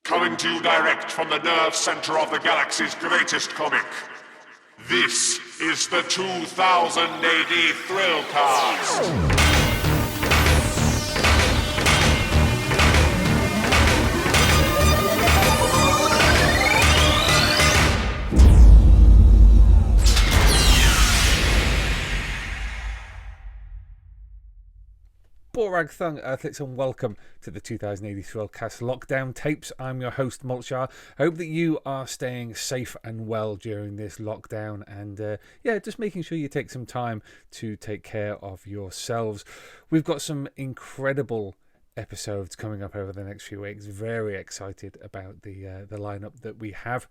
Coming to you direct from the nerve center of the galaxy's greatest comic. This is the 2000 AD Thrillcast. Borag Thung Earthlets, and welcome to the 2080 Thrillcast Lockdown Tapes. I'm your host, Mulchar. I hope that you are staying safe and well during this lockdown, and just making sure you take some time to take care of yourselves. We've got some incredible episodes coming up over the next few weeks. Very excited about the lineup that we have.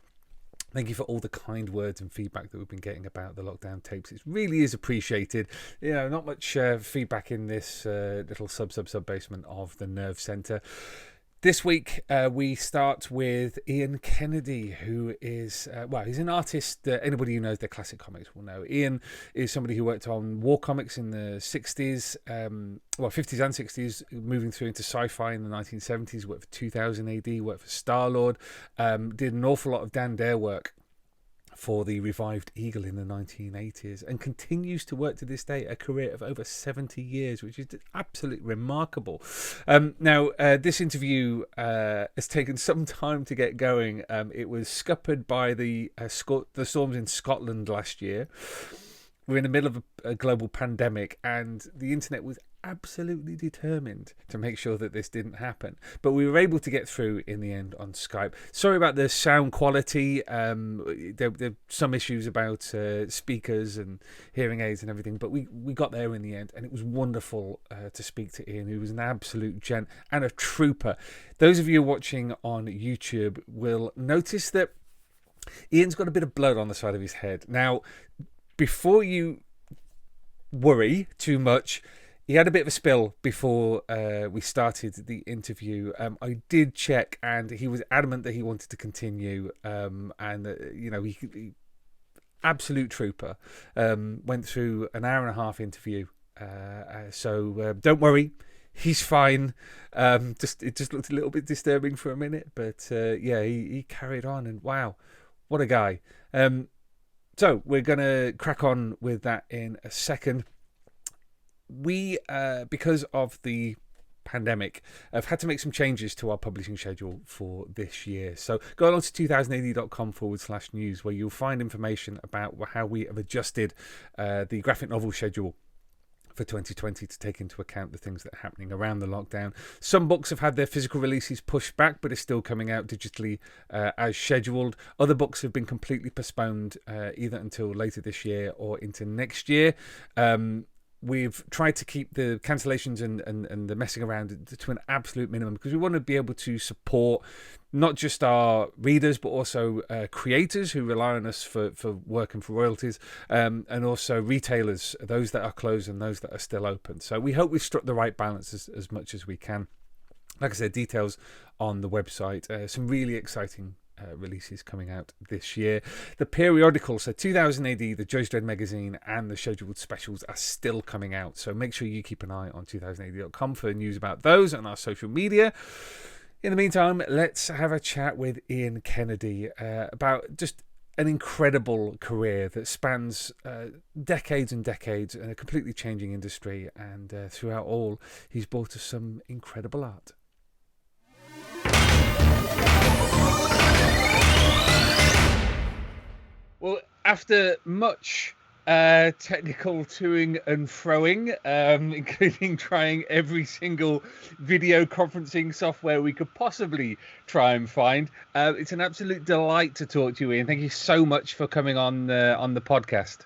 Thank you for all the kind words and feedback that we've been getting about the lockdown tapes. It really is appreciated. You know, not much feedback in this little sub basement of the Nerve Centre. This week, we start with Ian Kennedy, who is, he's an artist. Anybody who knows their classic comics will know. Ian is somebody who worked on war comics in the 60s, 50s and 60s, moving through into sci-fi in the 1970s, worked for 2000 AD, worked for Star-Lord, did an awful lot of Dan Dare work for the revived Eagle in the 1980s, and continues to work to this day, a career of over 70 years, which is absolutely remarkable. This interview has taken some time to get going. It was scuppered by the storms in Scotland last year. We're in the middle of a global pandemic, and the internet was absolutely determined to make sure that this didn't happen. But we were able to get through in the end on Skype. Sorry about the sound quality. There were some issues about speakers and hearing aids and everything, but we got there in the end, and it was wonderful to speak to Ian, who was an absolute gent and a trooper. Those of you watching on YouTube will notice that Ian's got a bit of blood on the side of his head. Now, before you worry too much, he had a bit of a spill before we started the interview. I did check, and he was adamant that he wanted to continue. He absolute trooper. Went through an hour and a half interview. So don't worry, he's fine. It just looked a little bit disturbing for a minute, but he carried on, and wow, what a guy. So we're going to crack on with that in a second. We, because of the pandemic, have had to make some changes to our publishing schedule for this year. So go along to 2080.com/news, where you'll find information about how we have adjusted the graphic novel schedule for 2020 to take into account the things that are happening around the lockdown. Some books have had their physical releases pushed back, but are still coming out digitally as scheduled. Other books have been completely postponed either until later this year or into next year. We've tried to keep the cancellations and the messing around to an absolute minimum, because we want to be able to support not just our readers, but also creators who rely on us for work and for royalties, and also retailers, those that are closed and those that are still open. So we hope we've struck the right balance as much as we can. Like I said, details on the website. Some really exciting releases coming out this year. The periodicals, so 2000 AD, the Joyce Dredd magazine, and the scheduled specials are still coming out. So make sure you keep an eye on 2080.com for news about those and our social media. In the meantime, let's have a chat with Ian Kennedy about just an incredible career that spans decades and decades in a completely changing industry. And throughout all, he's brought us some incredible art. Well, after much technical toing and froing, including trying every single video conferencing software we could possibly try and find, it's an absolute delight to talk to you, Ian. Thank you so much for coming on the podcast.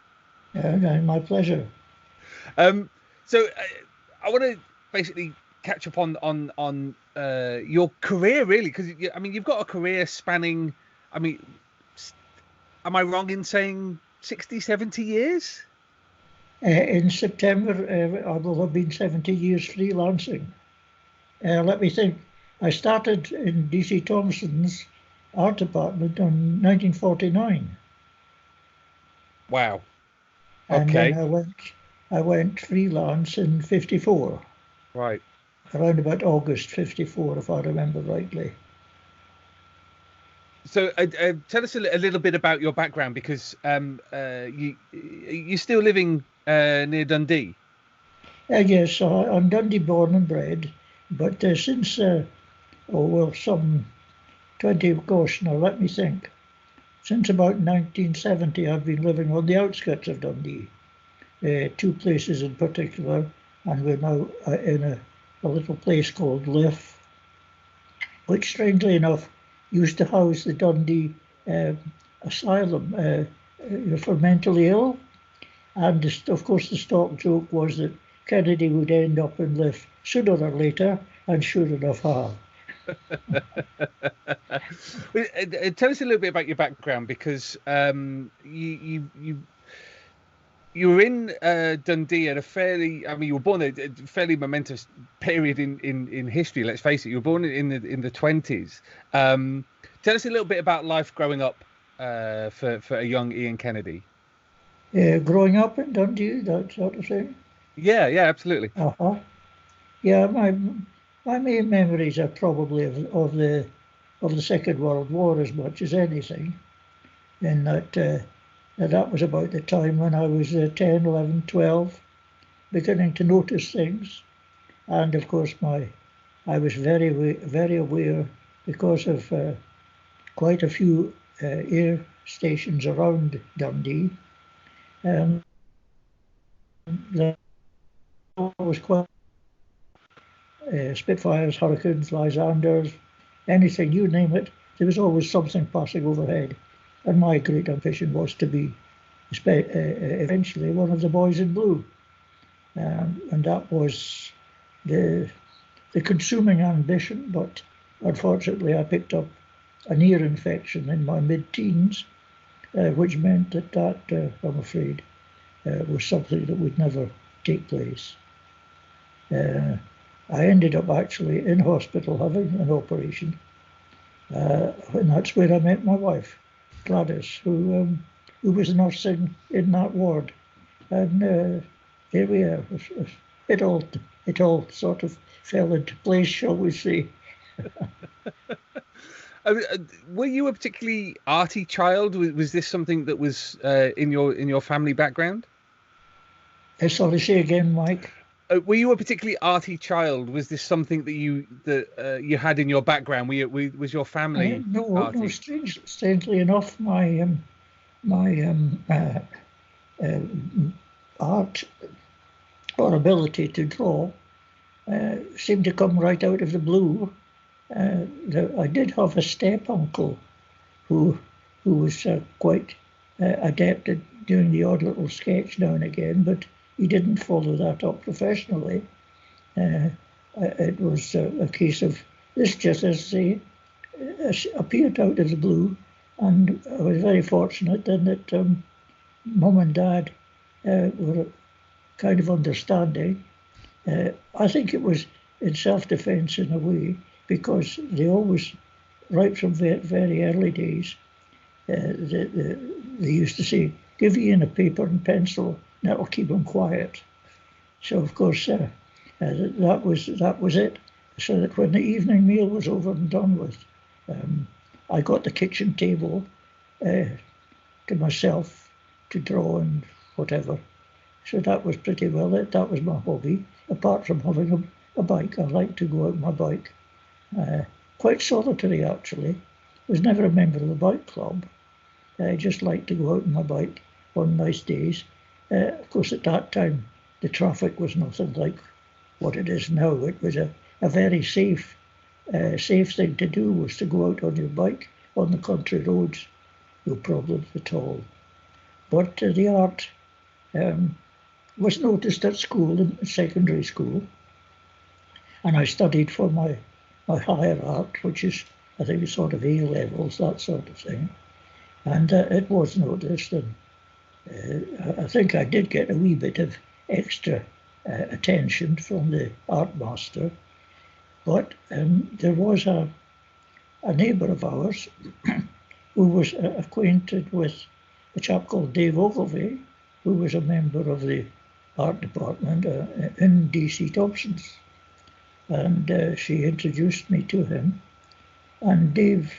Yeah, my pleasure. So I want to basically catch up on your career, really, because you've got a career spanning. Am I wrong in saying 60, 70 years? In September, I will have been 70 years freelancing. Let me think. I started in DC Thomson's art department in 1949. Wow. Okay. And then I went freelance in 54. Right. Around about August 54, if I remember rightly. So tell us a little bit about your background, because you're still living near Dundee. Yes, I'm Dundee born and bred, but since, some 20, gosh, now let me think. Since about 1970, I've been living on the outskirts of Dundee, two places in particular, and we're now in a little place called Liff, which strangely enough used to house the Dundee asylum for mentally ill. And of course, the stock joke was that Kennedy would end up in Liff sooner or later, and sure enough, have. Tell us a little bit about your background, because you were in Dundee at a fairly, I mean, you were born at a fairly momentous period in history. Let's face it, you were born in the 20s. Tell us a little bit about life growing up for a young Ian Kennedy. Growing up in Dundee, that sort of thing. Yeah, absolutely. Yeah, my main memories are probably of the Second World War as much as anything, in that was about the time when I was 10, 11, 12, beginning to notice things. And of course, I was very aware, because of quite a few air stations around Dundee. There was quite Spitfires, Hurricanes, Lysanders, anything, you name it, there was always something passing overhead. And my great ambition was to be eventually one of the boys in blue. And that was the consuming ambition, but unfortunately I picked up an ear infection in my mid-teens, which meant that I'm afraid, was something that would never take place. I ended up actually in hospital having an operation, and that's where I met my wife, Gladys, who was nursing in that ward, and there we are. It all sort of fell into place, shall we say. Were you a particularly arty child? Was this something that was in your family background? Sorry, say again, Mike. Were you a particularly arty child? Was this something that you had in your background? Was your family arty? No. Strangely enough, my art or ability to draw seemed to come right out of the blue. I did have a step uncle who was quite adept at doing the odd little sketch now and again, but he didn't follow that up professionally. It was a case of this just as they appeared out of the blue, and I was very fortunate then that Mum and Dad were kind of understanding. I think it was in self-defense in a way, because they always, right from very early days, they used to say, give Ian a paper and pencil, and that'll keep him quiet. So of course that was it. So that when the evening meal was over and done with, I got the kitchen table to myself to draw and whatever. So that was pretty well it. That was my hobby. Apart from having a bike, I liked to go out on my bike. Quite solitary actually. Was never a member of the bike club. I just liked to go out on my bike on nice days. Of course, at that time, the traffic was nothing like what it is now. It was a very safe thing to do, was to go out on your bike on the country roads, no problems at all. But the art was noticed at school, in secondary school, and I studied for my higher art, which is, I think, sort of A levels, that sort of thing. And it was noticed, and I think I did get a wee bit of extra attention from the art master. But there was a neighbour of ours who was acquainted with a chap called Dave Ogilvie, who was a member of the art department in DC Thomson's. And she introduced me to him. And Dave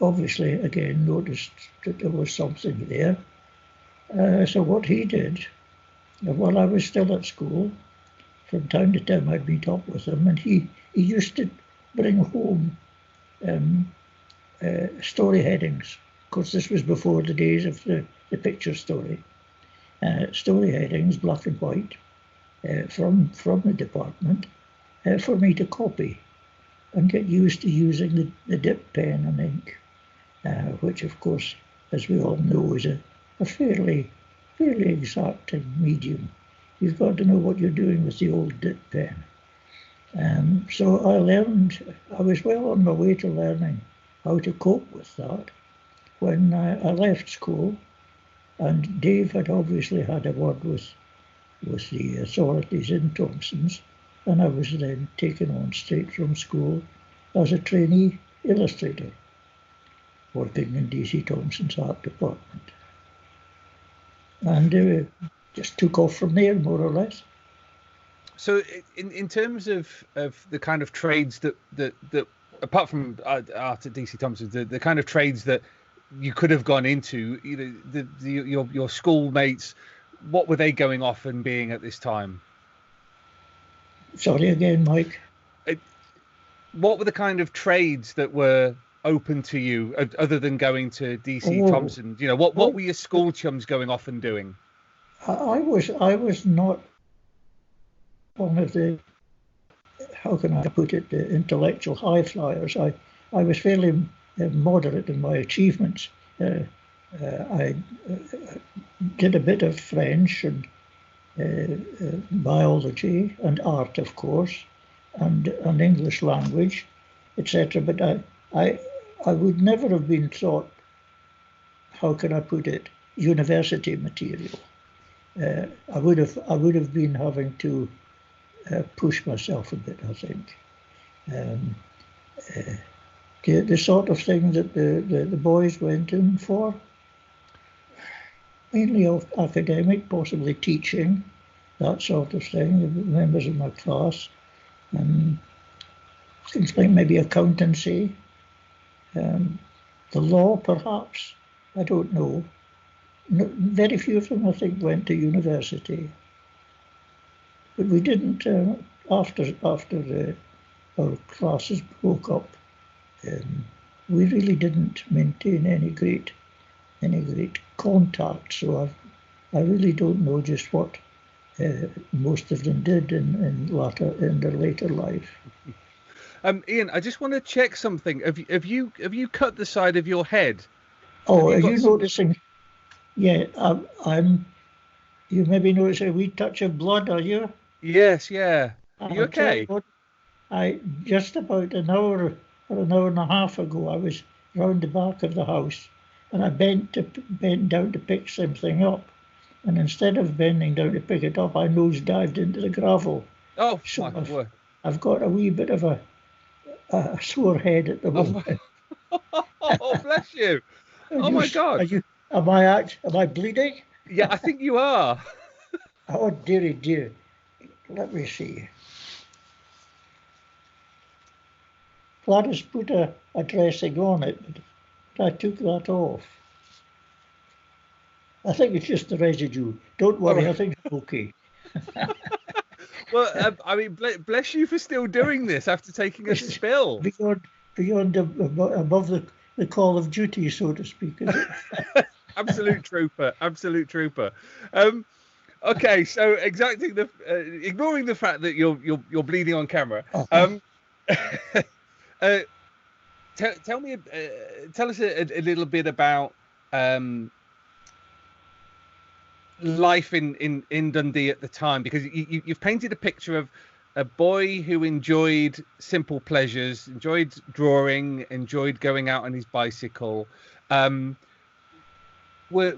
obviously again noticed that there was something there. So what he did, while I was still at school, from time to time I'd meet up with him, and he used to bring home story headings. Of course, this was before the days of the picture story. Story headings, black and white, from the department, for me to copy and get used to using the dip pen and ink, which of course, as we all know, is a fairly exacting medium. You've got to know what you're doing with the old dip pen. So I was well on my way to learning how to cope with that when I left school, and Dave had obviously had a word with the authorities in Thomson's, and I was then taken on straight from school as a trainee illustrator, working in DC Thomson's art department. And just took off from there, more or less. So in terms of the kind of trades that apart from art at DC Thomson, the kind of trades that you could have gone into, your schoolmates, what were they going off and being at this time? Sorry again, Mike. What were the kind of trades that were open to you other than going to DC Thomson? What were your school chums going off and doing? I was not one of the, how can I put it, the intellectual high flyers. I was fairly moderate in my achievements. I did a bit of French and biology and art, of course, and English language, etc. But I would never have been taught, how can I put it, university material. I would have been having to push myself a bit, I think. The sort of thing that the boys went in for, mainly academic, possibly teaching, that sort of thing, the members of my class, things like maybe accountancy, the law perhaps, I don't know. Very few of them, I think, went to university. But we didn't, after our classes broke up, we really didn't maintain any great contact. So I really don't know just what most of them did in their later life. Ian, I just want to check something. Have you cut the side of your head? Oh, are you noticing? Yeah, you maybe notice a wee touch of blood, are you? Yes, yeah. Are you okay? I just about an hour or an hour and a half ago, I was round the back of the house, and I bent down to pick something up, and instead of bending down to pick it up, I nosedived into the gravel. Oh, so my word! I've got a wee bit of a sore head at the moment. Oh, bless you! Oh my God! Am I bleeding? Yeah, I think you are. Oh, dearie dear. Let me see. Gladys put a dressing on it, but I took that off. I think it's just the residue. Don't worry, I think it's okay. Well, I mean, bless you for still doing this after taking a spill. Beyond above the call of duty, so to speak. Is it? Absolute trooper. Okay, so ignoring the fact that you're bleeding on camera. Tell us a little bit about life in Dundee at the time, because you've painted a picture of a boy who enjoyed simple pleasures, enjoyed drawing, enjoyed going out on his bicycle. What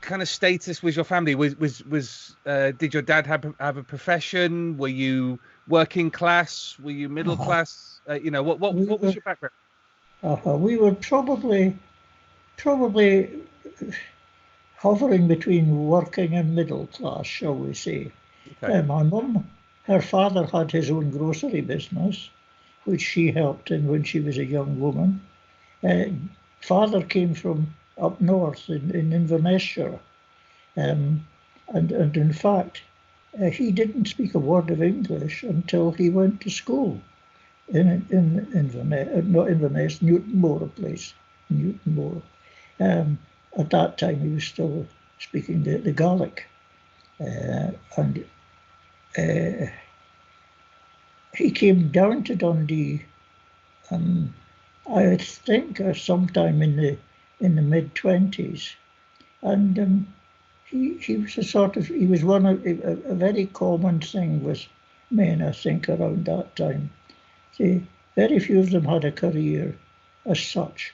kind of status was your family? Did your dad have a profession? Were you working class? Were you middle class? What was your background? We were probably hovering between working and middle class, shall we say. Okay. My mum, her father had his own grocery business, which she helped in when she was a young woman. Father came from up north in Inverness-shire, and in fact, he didn't speak a word of English until he went to school in Inverness, not Inverness, Newtonmore place, Newtonmore. At that time, he was still speaking the Gaelic, and he came down to Dundee. I think sometime in the mid-20s, and he was he was one of a very common thing with men, I think, around that time. See, very few of them had a career as such.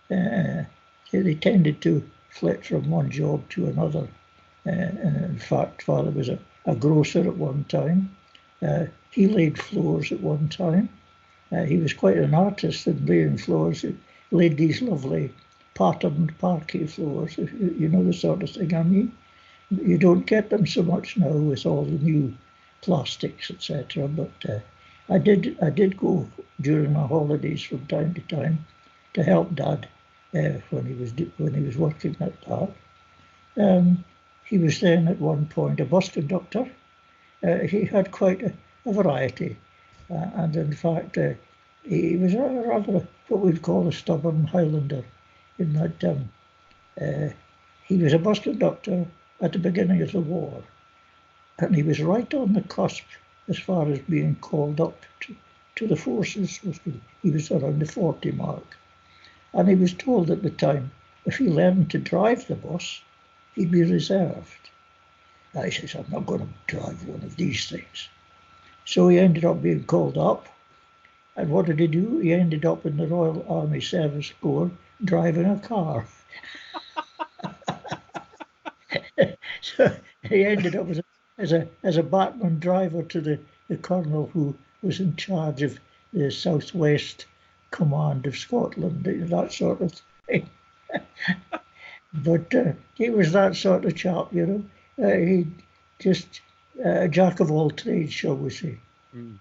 They tended to flit from one job to another. And in fact, Father was a grocer at one time. He laid floors at one time. He was quite an artist in laying floors. He laid these lovely patterned parquet floors, if you know the sort of thing I mean. You don't get them so much now with all the new plastics, etc. But I did go during my holidays from time to time to help Dad when he was working at that. He was then at one point a bus conductor. He had quite a variety, and in fact he was rather what we'd call a stubborn Highlander, in that he was a bus conductor at the beginning of the war, and he was right on the cusp as far as being called up to the forces. He was around the 40 mark, and he was told at the time if he learned to drive the bus, he'd be reserved. I says, I'm not going to drive one of these things. So he ended up being called up. And what did he do? He ended up in the Royal Army Service Corps driving a car. So he ended up as a backman driver to the colonel who was in charge of the Southwest Command of Scotland, that sort of thing. But he was that sort of chap, you know. He just a jack of all trades, shall we say. Mm.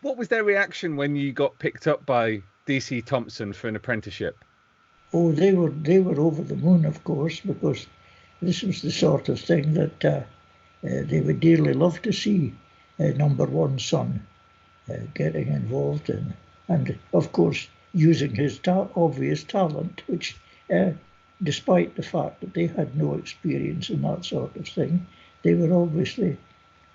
What was their reaction when you got picked up by DC Thomson for an apprenticeship? Oh, they were over the moon, of course, because this was the sort of thing that they would dearly love to see number one son getting involved in, and of course using his obvious talent, which despite the fact that they had no experience in that sort of thing, they were obviously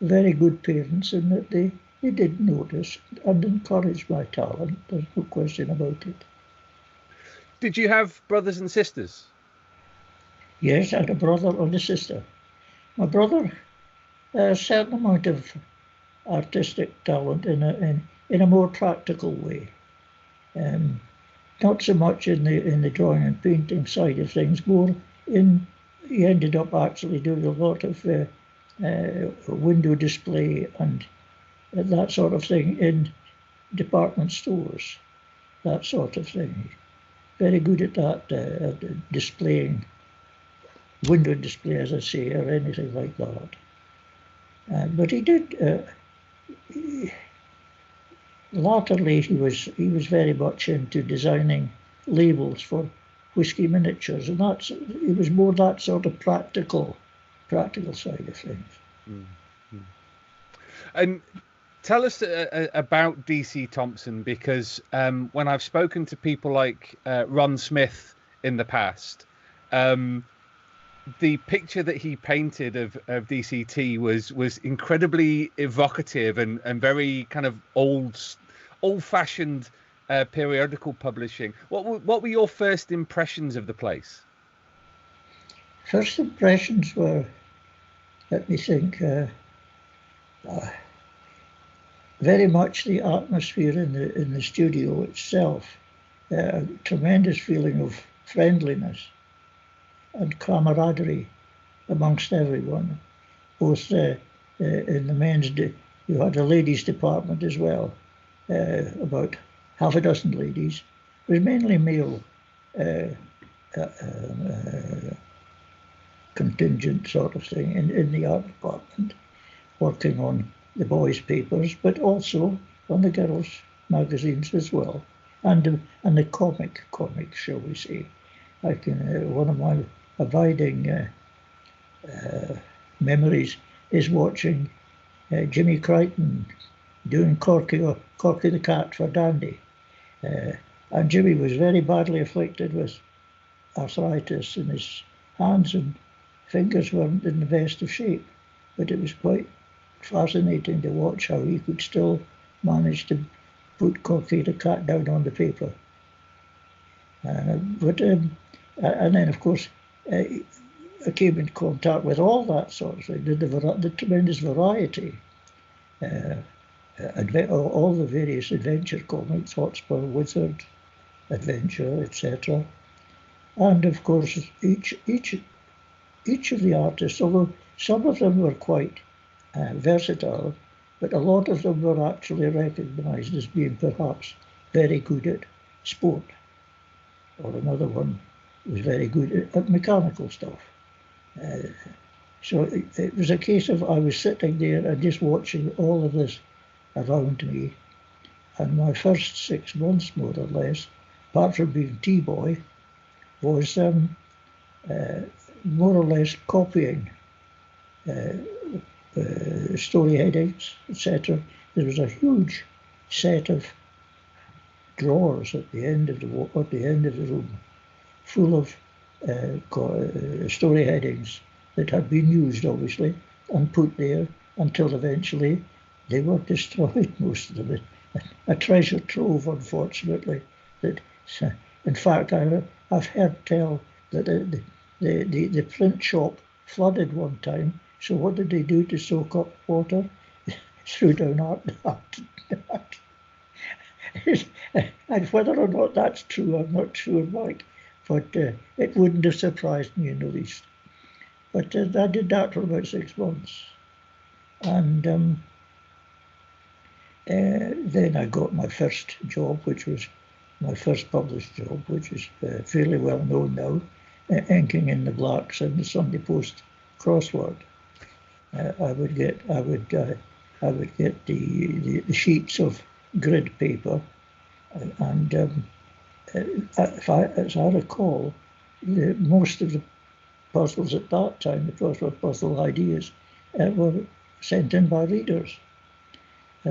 very good parents in that they did notice and encourage my talent. There's no question about it. Did you have brothers and sisters? Yes, I had a brother and a sister. My brother a certain amount of artistic talent in a more practical way. Not so much in the drawing and painting side of things, more he ended up actually doing a lot of window display and that sort of thing in department stores, that sort of thing. Very good at that, displaying, window display, as I say, or anything like that. But he did. Latterly, he was very much into designing labels for whiskey miniatures, and it was more that sort of practical side of things. Mm-hmm. And tell us about DC Thomson, because when I've spoken to people like Ron Smith in the past, the picture that he painted of DCT was incredibly evocative and very kind of old-fashioned periodical publishing. What were your first impressions of the place? First impressions were, let me think, very much the atmosphere in the studio itself, a tremendous feeling of friendliness and camaraderie amongst everyone, both in the men's, you had a ladies' department as well, about half a dozen ladies. It was mainly male contingent sort of thing in the art department, working on the boys' papers, but also on the girls' magazines as well. and the comic, shall we say. I can one of my abiding memories is watching Jimmy Crichton doing Corky the Cat for Dundee. And Jimmy was very badly afflicted with arthritis, and his hands and fingers weren't in the best of shape. But it was quite fascinating to watch how he could still manage to put Corky the Cat down on the paper. And then, of course, I came in contact with all that sort of thing, the tremendous variety. All the various adventure comics, Hotspur, Wizard, Adventure, etc. And of course, each of the artists, although some of them were quite versatile, but a lot of them were actually recognised as being perhaps very good at sport, or another one was very good at mechanical stuff. So it was a case of I was sitting there and just watching all of this around me, and my first 6 months, more or less, apart from being T-boy, was more or less copying story headings, etc. There was a huge set of drawers at the end of the room, full of story headings that had been used, obviously, and put there until eventually they were destroyed, most of them. A treasure trove, unfortunately. That, in fact, I've heard tell that the print shop flooded one time. So what did they do to soak up water? Threw down art. And whether or not that's true, I'm not sure, Mike. But it wouldn't have surprised me in the least. But I did that for about 6 months. And then I got my first job, which was my first published job, which is fairly well known now, inking in the blacks in the Sunday Post crossword. I would get the sheets of grid paper, and as I recall, most of the puzzles at that time, the crossword puzzle ideas, were sent in by readers.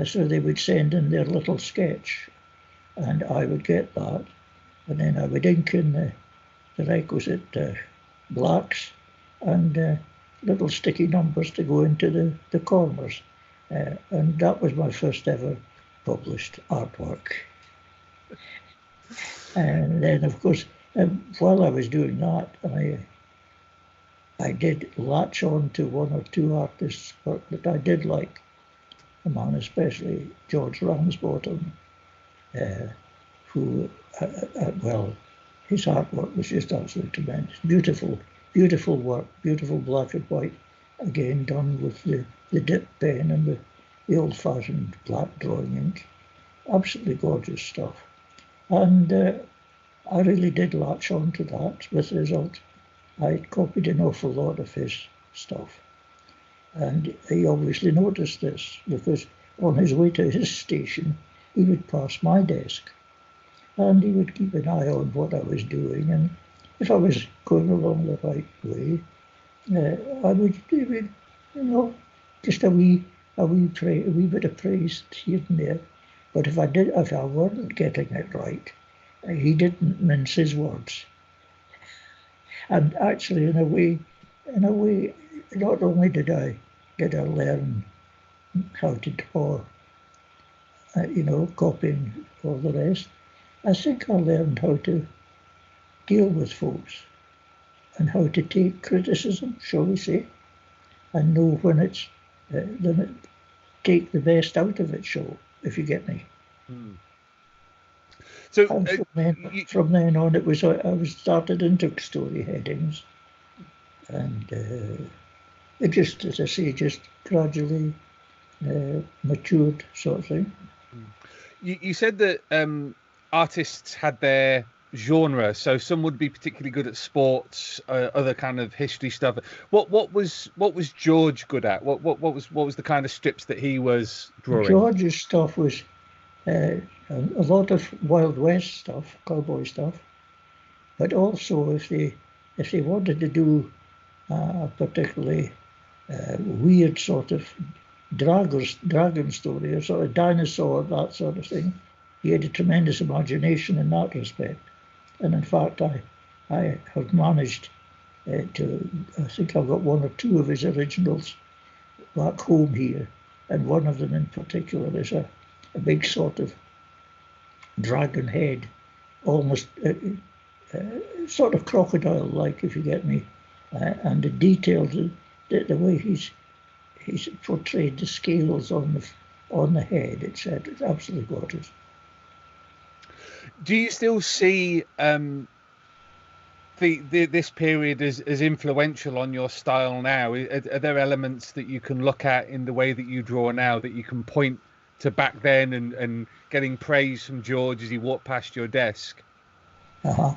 So they would send in their little sketch, and I would get that, and then I would ink in the requisite blacks and little sticky numbers to go into the corners. And that was my first ever published artwork. And then, of course, while I was doing that, I did latch on to one or two artists' work that I did like, among especially George Ramsbottom, who, well, his artwork was just absolutely tremendous. Beautiful work, beautiful black and white, again done with the dip pen and the old-fashioned black drawing ink. Absolutely gorgeous stuff. And I really did latch on to that, with the result I copied an awful lot of his stuff. And he obviously noticed this, because on his way to his station, he would pass my desk. And he would keep an eye on what I was doing, and if I was going along the right way, I would, just a wee bit of praise here and there. But if I weren't getting it right, he didn't mince his words. And actually, in a way, not only did I learn how to draw, copying all the rest, I think I learned how to deal with folks and how to take criticism, shall we say, and know when it's take the best out of it, if you get me. Mm. So from then on, I was started into story headings, and it just, as I say, just gradually matured, sort of thing. You said that artists had their genre, so some would be particularly good at sports, other kind of history stuff. What was George good at? What was the kind of strips that he was drawing? George's stuff was a lot of Wild West stuff, cowboy stuff, but also if they wanted to do a particularly weird sort of dragon story, a sort of dinosaur, that sort of thing, he had a tremendous imagination in that respect. And in fact, I have managed I think I've got one or two of his originals back home here, and one of them in particular is a big sort of dragon head, almost sort of crocodile-like, if you get me, and the details, the way he's portrayed the scales on the head, etc. It's absolutely gorgeous. Do you still see this period as influential on your style now? Are there elements that you can look at in the way that you draw now that you can point to back then and getting praise from George as he walked past your desk? I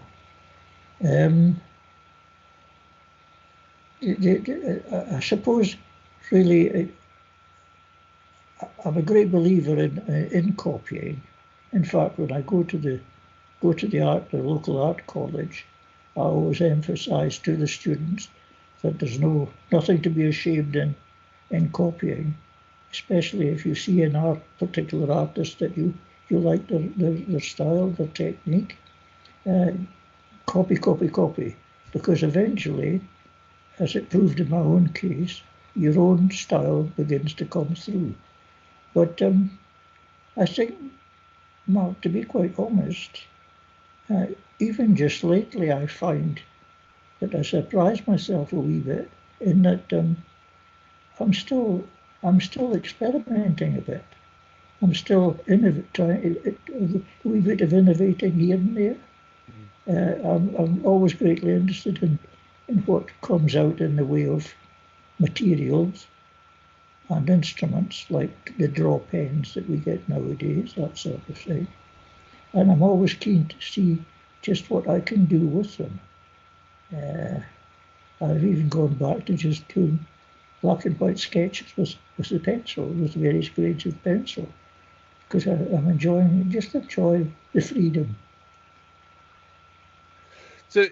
suppose really I'm a great believer in copying. In fact, when I go to the local art college, I always emphasise to the students that there's nothing to be ashamed in copying, especially if you see an particular artist that you like their style, their technique. Copy, because eventually, as it proved in my own case, your own style begins to come through. But I think, Mark, to be quite honest, even just lately I find that I surprise myself a wee bit in that I'm still experimenting a bit. I'm still trying a wee bit of innovating here and there. I'm always greatly interested in what comes out in the way of materials and instruments like the draw pens that we get nowadays, that sort of thing. And I'm always keen to see just what I can do with them. I've even gone back to just doing black and white sketches with the pencil, with various grades of pencil, because I'm enjoying the freedom. So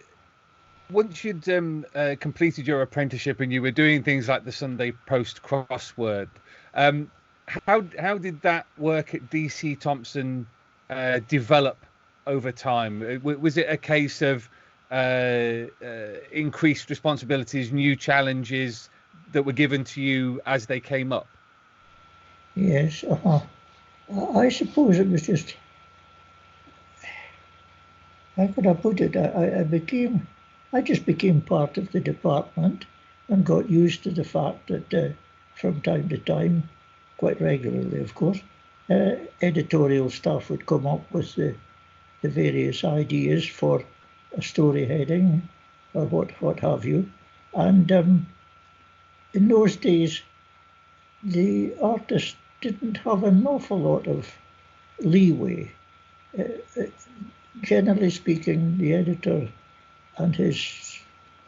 once you'd completed your apprenticeship and you were doing things like the Sunday Post crossword, how did that work at DC Thomson develop over time? Was it a case of increased responsibilities, new challenges that were given to you as they came up? Yes, I suppose it was just, how could I put it? I just became part of the department and got used to the fact that from time to time, quite regularly of course, editorial staff would come up with the various ideas for a story heading or what have you. And in those days, the artist didn't have an awful lot of leeway. Generally speaking, the editor and his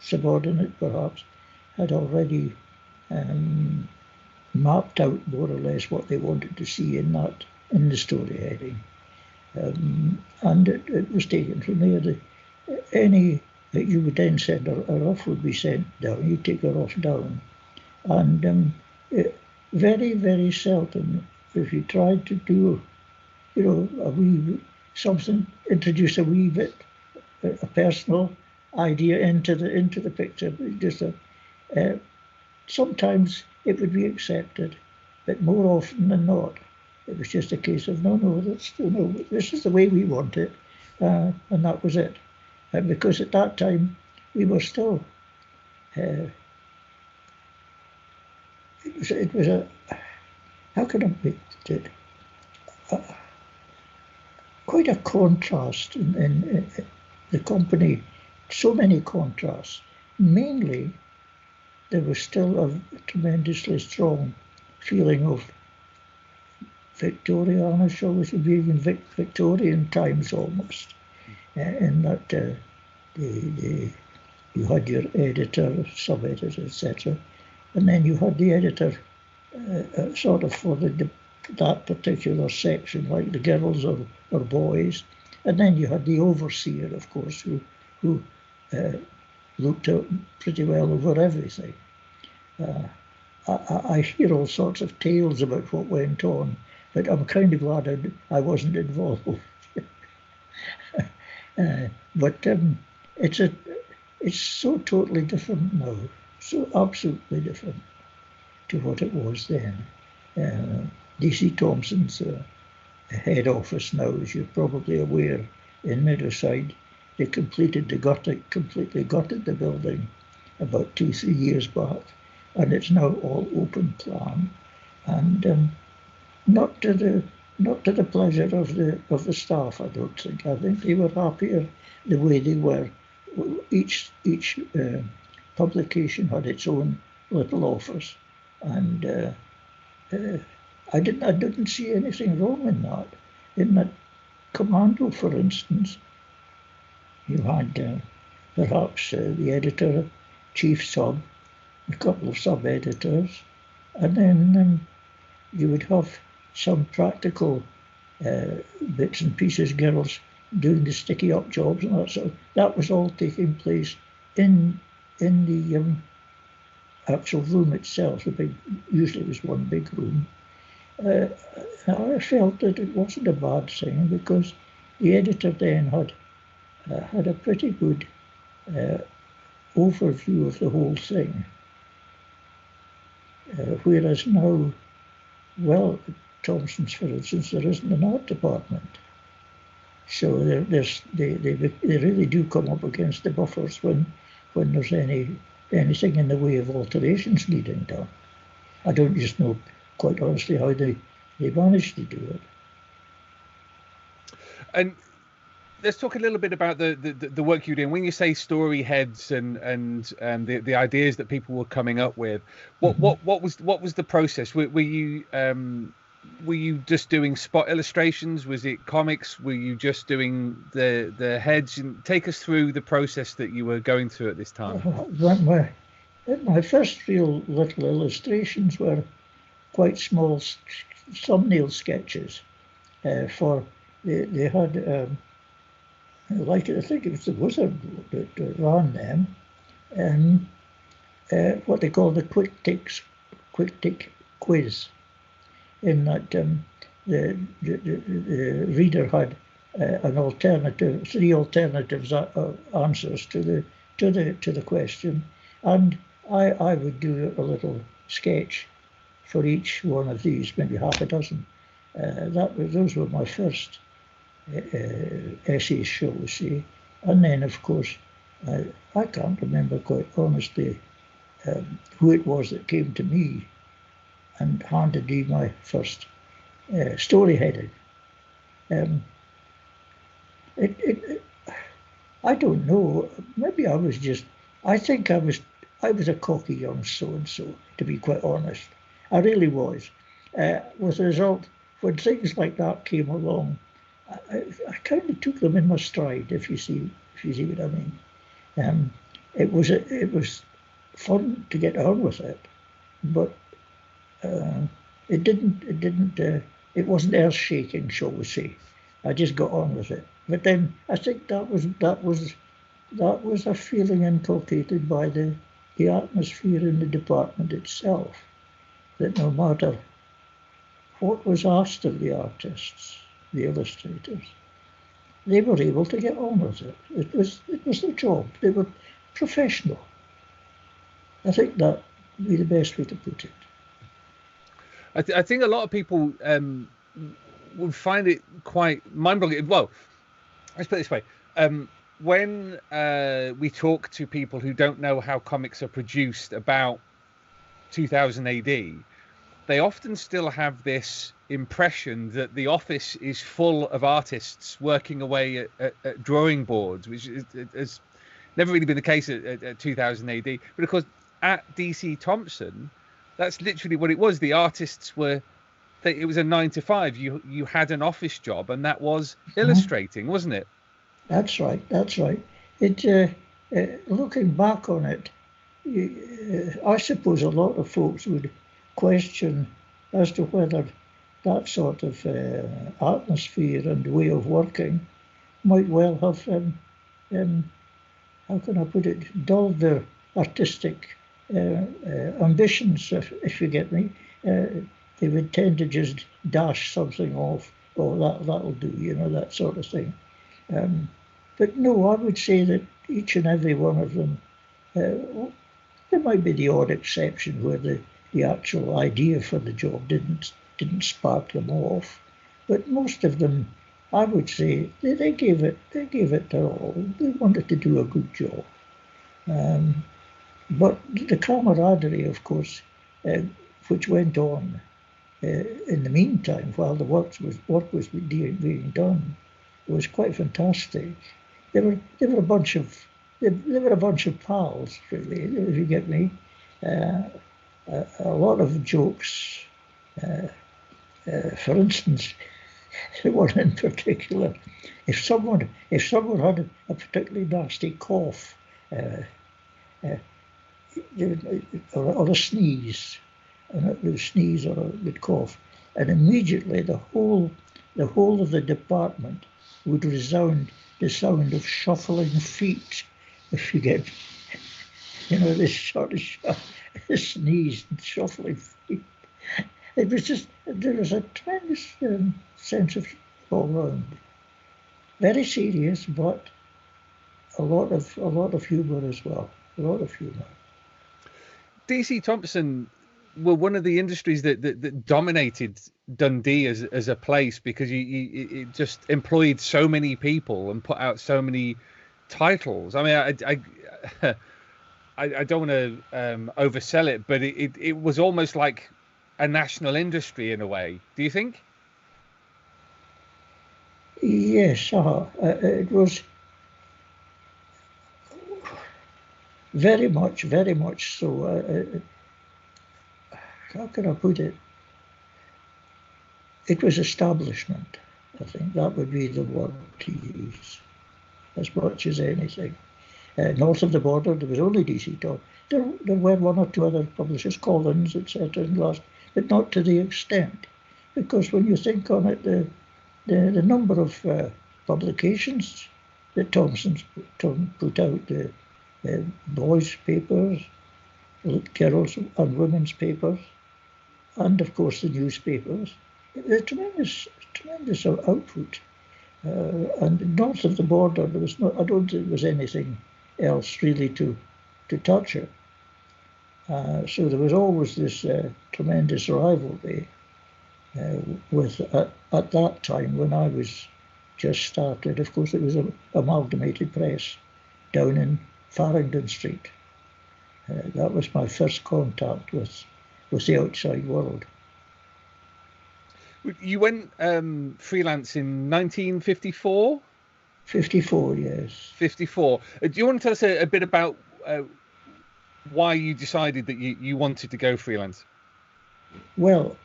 subordinate perhaps had already mapped out more or less what they wanted to see in the story heading. And it was taken from there. Any that you would then send, a rough would be sent down, you take a rough down. And very, very seldom, if you tried to do, a wee something, introduce a wee bit, a personal idea into the picture, just sometimes it would be accepted, but more often than not, it was just a case of no, this is the way we want it, and that was it. Because at that time we were still, it was a, how can I put it? Quite a contrast in the company. So many contrasts. Mainly, there was still a tremendously strong feeling of Victoriana, shall we say, being Victorian times almost, in that you had your editor, sub-editor, etc., and then you had the editor sort of for the that particular section, like the girls or boys. And then you had the overseer, of course, who looked out pretty well over everything. I hear all sorts of tales about what went on, but I'm kind of glad I wasn't involved. But it's so totally different now, so absolutely different to what it was then. DC Thomson's head office now, as you're probably aware, in Meadowside, they completely gutted the building about 2-3 years back, and it's now all open plan, and not to the pleasure of the staff. I don't think. I think they were happier the way they were. Each publication had its own little office, and I didn't see anything wrong in that. In that Commando, for instance, you had perhaps the editor, chief sub, a couple of sub-editors, and then you would have some practical bits and pieces, girls doing the sticky-up jobs and that sort of. That was all taking place in the actual room itself. Usually it was one big room. I felt that it wasn't a bad thing because the editor then had a pretty good overview of the whole thing. Whereas now, well, Thomson's, for instance, there isn't an art department. So they really do come up against the buffers when there's anything in the way of alterations needing done. I don't just know, quite honestly, how they managed to do it. And let's talk a little bit about the work you're doing. When you say story heads and the ideas that people were coming up with, what was the process? Were you just doing spot illustrations? Was it comics? Were you just doing the heads? And take us through the process that you were going through at this time. My first real little illustrations were quite small thumbnail sketches. They had like I think it was the Wizard that ran them, what they call the quick tick quiz. In that the reader had three alternatives answers to the question, and I would do a little sketch for each one of these, maybe half a dozen. Those were my first essays, shall we say. And then, of course, I can't remember quite honestly who it was that came to me and handed me my first story heading. I don't know. Maybe I think I was a cocky young so-and-so, to be quite honest. I really was. With the result, when things like that came along, I kind of took them in my stride, if you see what I mean. It was fun to get on with it, but it wasn't earth-shaking, shall we say. I just got on with it. But then I think that was a feeling inculcated by the atmosphere in the department itself, that no matter what was asked of the artists, the illustrators, they were able to get on with it. It was their job. They were professional. I think that would be the best way to put it. I think a lot of people would find it quite mind-boggling. Well, let's put it this way. When we talk to people who don't know how comics are produced about 2000 AD, they often still have this impression that the office is full of artists working away at drawing boards, which has never really been the case at 2000 AD. But of course, at DC Thomson, that's literally what it was. The artists it was a 9 to 5. You had an office job, and that was illustrating, wasn't it? That's right. It looking back on it, I suppose a lot of folks would question as to whether that sort of atmosphere and way of working might well have, how can I put it, dulled their artistic ambitions, if you get me. They would tend to just dash something off, oh, that'll do, that sort of thing. But no, I would say that each and every one of them, there might be the odd exception where the actual idea for the job didn't spark them off, but most of them, I would say, they gave it their all. They wanted to do a good job. But the camaraderie, of course, which went on in the meantime while the work was being done, was quite fantastic. They were a bunch of pals, really, if you get me. A lot of jokes. For instance, one in particular, if someone had a particularly nasty cough, or a sneeze, and it would sneeze or it would cough, and immediately the whole of the department would resound the sound of shuffling feet. If you get, this sort of sneeze and shuffling feet. It was just, there was a tremendous sense of all round. Very serious, but a lot of humour as well. A lot of humour. DC Thomson were one of the industries that dominated Dundee as a place, because it just employed so many people and put out so many titles. I mean, I don't want to oversell it, but it was almost like a national industry in a way. Do you think? Yes, it was very much so. How can I put it? It was establishment. I think that would be the word to use, as much as anything. North of the border, there was only DC Thomson. There were one or two other publishers, Collins, etc., in Glasgow, but not to the extent. Because when you think on it, the number of publications that Thomson put out, the boys' papers, girls' and women's papers, and of course the newspapers, a tremendous output. And north of the border, there was I don't think there was anything else really to touch it. So there was always this tremendous rivalry with, at that time when I was just started. Of course, it was an amalgamated press down in Farringdon Street. That was my first contact with the outside world. You went freelance in 1954? 54, yes. 54. Do you want to tell us a bit about why you decided that you wanted to go freelance? Well,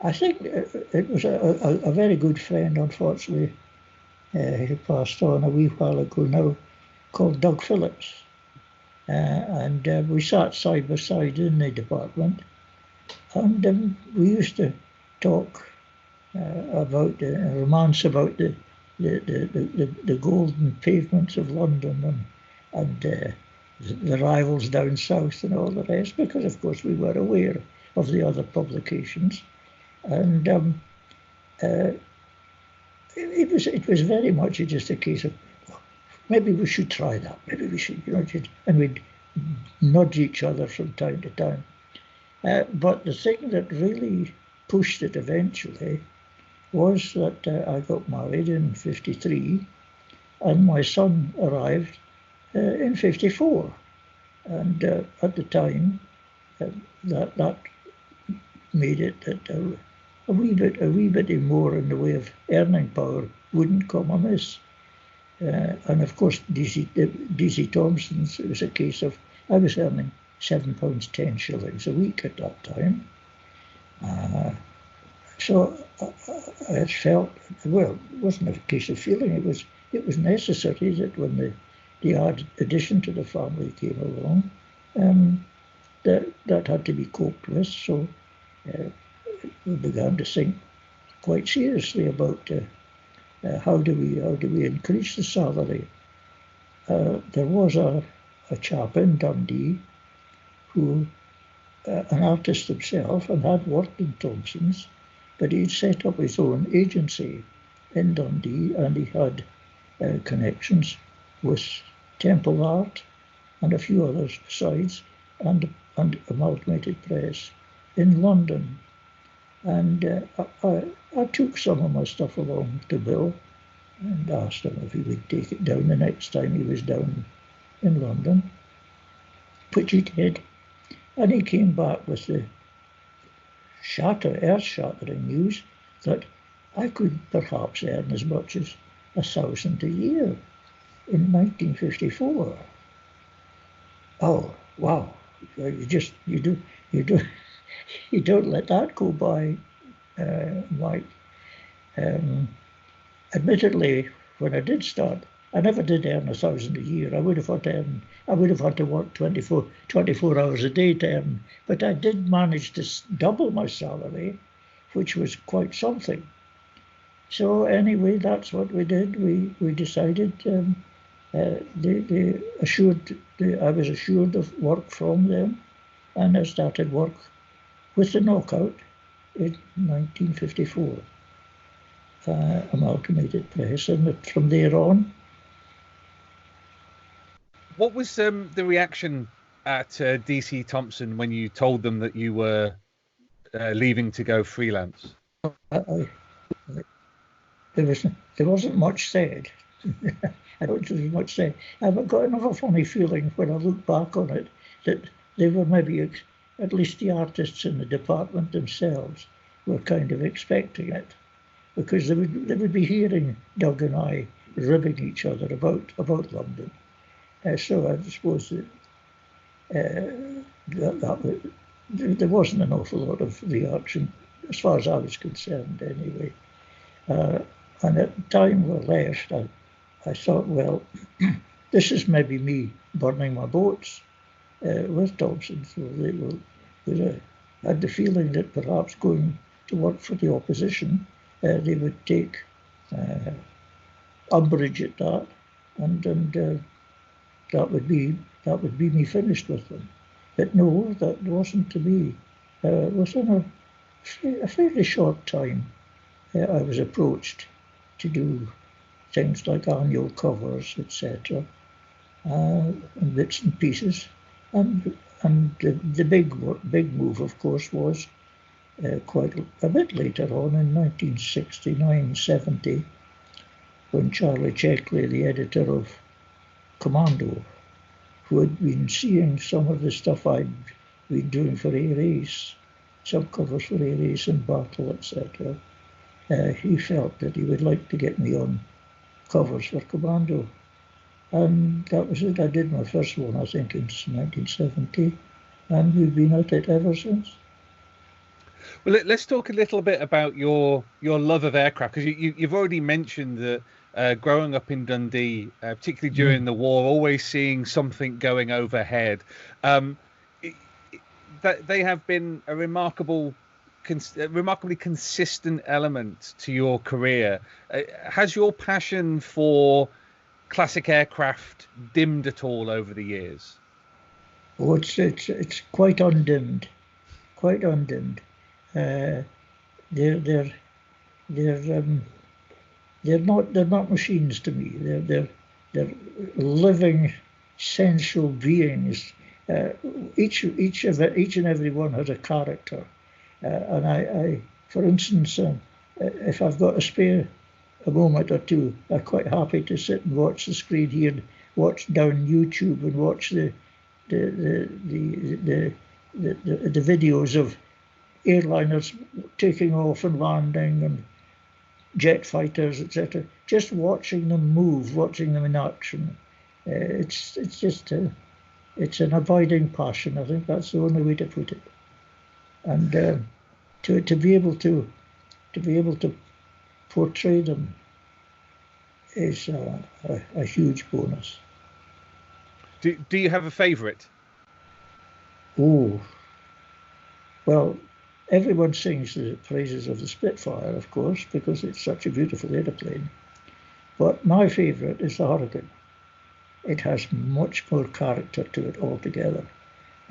I think it was a very good friend, unfortunately, who passed on a wee while ago now, called Doug Phillips. And we sat side by side in the department, and we used to talk about romance about the golden pavements of London and the rivals down south and all the rest, because of course we were aware of the other publications, and it was very much just a case of, maybe we should try that, maybe we should, and we'd nudge each other from time to time. But the thing that really pushed it eventually was that I got married in 53, and my son arrived in 54. And at the time, that made it that a wee bit more in the way of earning power wouldn't come amiss. And of course, DC Thomson's, it was a case of, I was earning £7.10 a week at that time. So I felt, well, it wasn't a case of feeling, it was necessary that when the addition to the family came along, that had to be coped with. So we began to think quite seriously about how do we increase the salary. There was a chap in Dundee who, an artist himself, and had worked in Thomson's, but he'd set up his own agency in Dundee, and he had connections with Temple Art and a few others besides, and Amalgamated Press in London. And I took some of my stuff along to Bill and asked him if he would take it down the next time he was down in London, which he did. And he came back with the earth-shattering news that I could perhaps earn as much as £1,000 a year in 1954. Oh, wow! You don't let that go by, Mike. Admittedly, when I did start, I never did earn £1,000 a year. I would have had to work 24 hours a day to earn, but I did manage to double my salary, which was quite something. So anyway, that's what we did. We decided. I was assured of work from them, and I started work with the Knockout in 1954. Amalgamated Press, and from there on. What was the reaction at DC Thomson when you told them that you were leaving to go freelance? There wasn't much said. I don't think there was much said. I've got another funny feeling when I look back on it that they were maybe, at least the artists in the department themselves, were kind of expecting it, because they would be hearing Doug and I ribbing each other about London. So I suppose that there wasn't an awful lot of reaction, as far as I was concerned anyway. And at the time we left, I thought, well, this is maybe me burning my boats with Thomson. So I had the feeling that perhaps going to work for the opposition, they would take umbrage at that, and that would be me finished with them. But no, that wasn't to be. Within a fairly short time, I was approached to do things like annual covers, etc., and bits and pieces. And the big move, of course, was quite a bit later on in 1969-70, when Charlie Checkley, the editor of Commando, who had been seeing some of the stuff I'd been doing for A-Race, subcovers for A-Race and Battle, etc., he felt that he would like to get me on covers for Commando. And that was it. I did my first one, I think, in 1970, and we've been at it ever since. Well, let's talk a little bit about your love of aircraft, because you've already mentioned that growing up in Dundee, particularly during the war, always seeing something going overhead. They have been a remarkably consistent element to your career. Has your passion for classic aircraft dimmed at all over the years? Oh, it's quite undimmed, quite undimmed. They're not machines to me. They're living, sensual beings. Each and every one has a character. And I, for instance, if I've got a moment or two, I'm quite happy to sit and watch the screen here, and watch down YouTube, and watch the videos of airliners taking off and landing, and jet fighters, etc. Just watching them move, watching them in action. It's an abiding passion. I think that's the only way to put it. And to be able to portray them is a huge bonus. Do you have a favourite? Oh, well, everyone sings the praises of the Spitfire, of course, because it's such a beautiful aeroplane. But my favourite is the Hurricane. It has much more character to it altogether.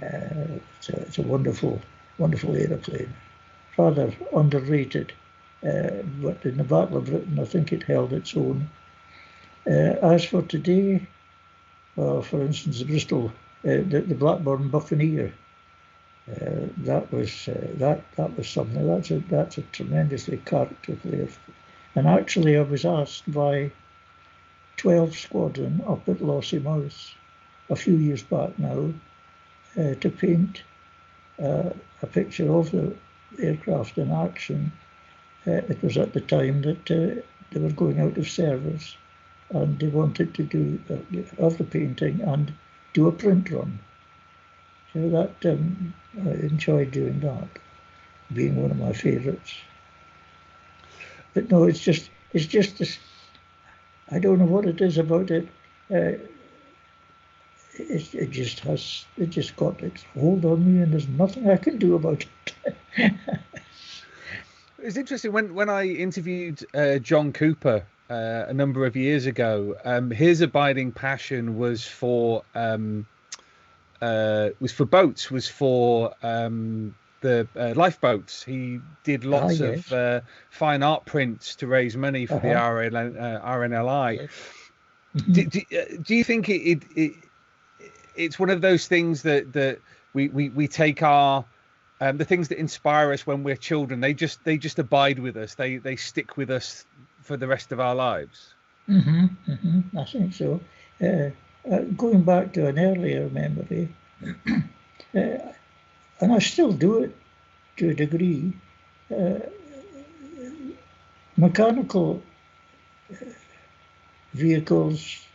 It's a wonderful, wonderful aeroplane. Rather underrated, but in the Battle of Britain, I think it held its own. As for today, well, for instance, the Bristol, the Blackburn Buccaneer, that was something. That's a tremendously characterful airplane. And actually, I was asked by 12 Squadron up at Lossiemouth a few years back now to paint a picture of the aircraft in action. It was at the time that they were going out of service, and they wanted to do of the painting and do a print run. So that I enjoyed doing that, being one of my favourites. But no, it's just this. I don't know what it is about it. It just got its hold on me, and there's nothing I can do about it. It's interesting when I interviewed John Cooper a number of years ago. His abiding passion was for boats, was for the lifeboats. He did lots of fine art prints to raise money for the RNLI. Yes. Do you think it's one of those things that we take our the things that inspire us when we're children, they just abide with us, they stick with us for the rest of our lives? I think so. Going back to an earlier memory, and I still do it to a degree, mechanical vehicles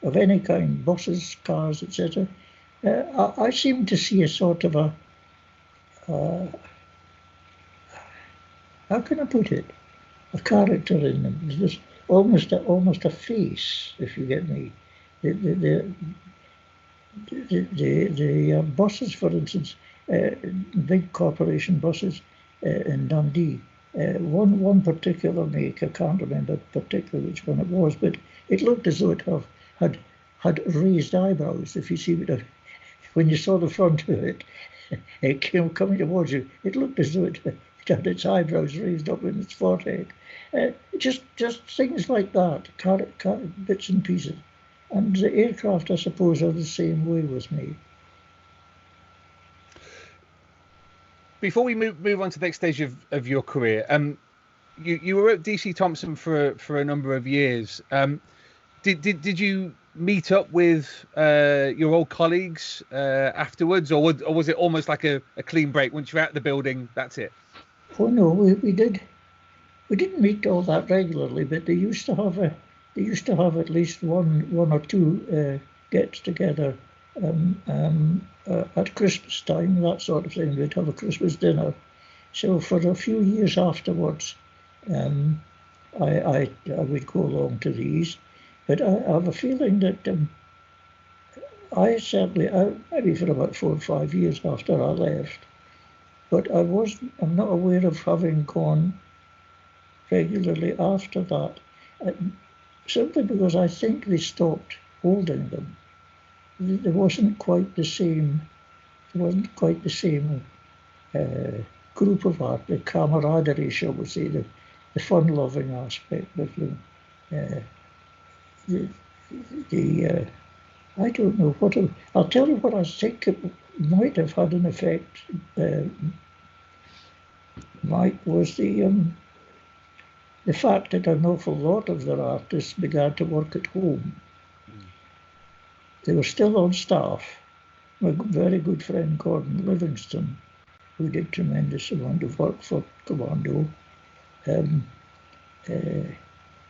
of any kind, buses, cars, etc. I seem to see a sort of a, how can I put it, a character in them. There's almost a face, if you get me. The buses, for instance, big corporation buses in Dundee. One particular make, I can't remember particularly which one it was, but it looked as though it had raised eyebrows. If you see it, when you saw the front of it, it came coming towards you. It looked as though it had its eyebrows raised up in its forehead. Just things like that, bits and pieces. And the aircraft, I suppose, are the same way with me. Before we move on to the next stage of your career, you were at DC Thomson for a number of years. Did you meet up with your old colleagues afterwards, or was it almost like a clean break? Once you're out of the building, that's it? Oh no, we did. We didn't meet all that regularly, but they used to have at least one or two gets together at Christmas time, that sort of thing. We'd have a Christmas dinner. So for a few years afterwards, I would go along to these. But I have a feeling that I certainly, maybe for about 4 or 5 years after I left, but I'm not aware of having gone regularly after that. Simply because I think they stopped holding them. There wasn't quite the same. Group of art, the camaraderie, shall we say, the fun-loving aspect of them. I don't know what. I'll tell you what I think it might have had an effect. Was the fact that an awful lot of their artists began to work at home. They were still on staff. My very good friend Gordon Livingston, who did tremendous amount of work for Commando,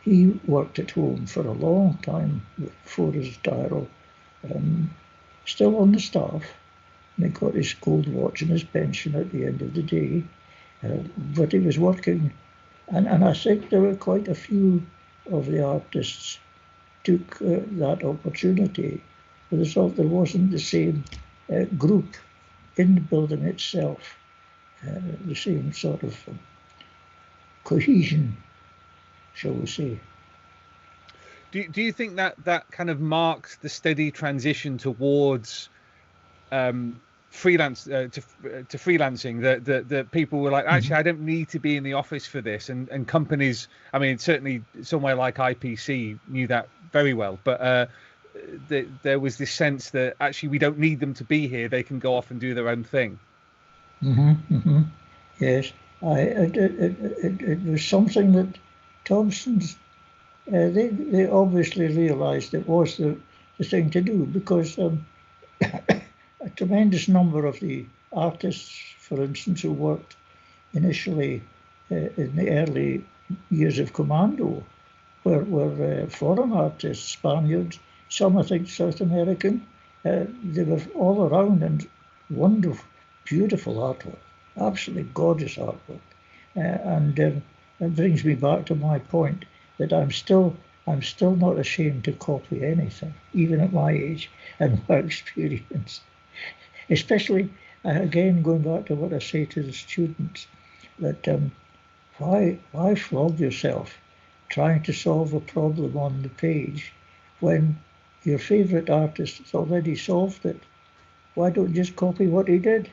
he worked at home for a long time before his retirement, still on the staff. And he got his gold watch and his pension at the end of the day, but he was working. And I think there were quite a few of the artists took that opportunity. The result, there wasn't the same group in the building itself the same sort of cohesion, shall we say. Do you think that kind of marks the steady transition towards freelance to freelancing, that people were like, actually, I don't need to be in the office for this, and companies, I mean, certainly somewhere like IPC knew that very well, but there was this sense that actually we don't need them to be here, they can go off and do their own thing. Yes, it was something that Thompson's, they obviously realised it was the thing to do, because a tremendous number of the artists, for instance, who worked initially in the early years of Commando were foreign artists, Spaniards, some I think South American. They were all around, and wonderful, beautiful artwork, absolutely gorgeous artwork. And it brings me back to my point that I'm still not ashamed to copy anything, even at my age and my experience. Especially, again, going back to what I say to the students, that why flog yourself trying to solve a problem on the page when your favourite artist has already solved it? Why don't you just copy what he did?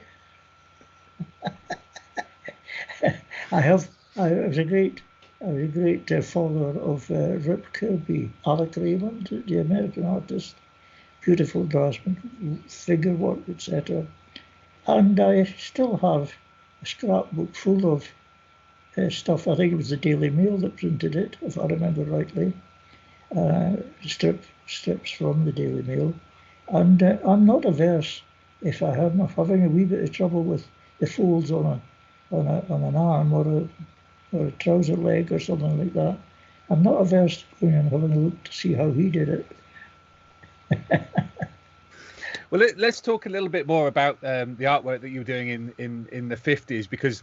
I was a great follower of Rip Kirby, Alec Raymond, the American artist, beautiful draftsman, figure work, etc. And I still have a scrapbook full of stuff. I think it was the Daily Mail that printed it, if I remember rightly. Strips from the Daily Mail. And I'm not averse, if I'm having a wee bit of trouble with the folds on an arm or a trouser leg or something like that, I'm not averse to going and having a look to see how he did it. Well, let's talk a little bit more about the artwork that you were doing in the 50s, because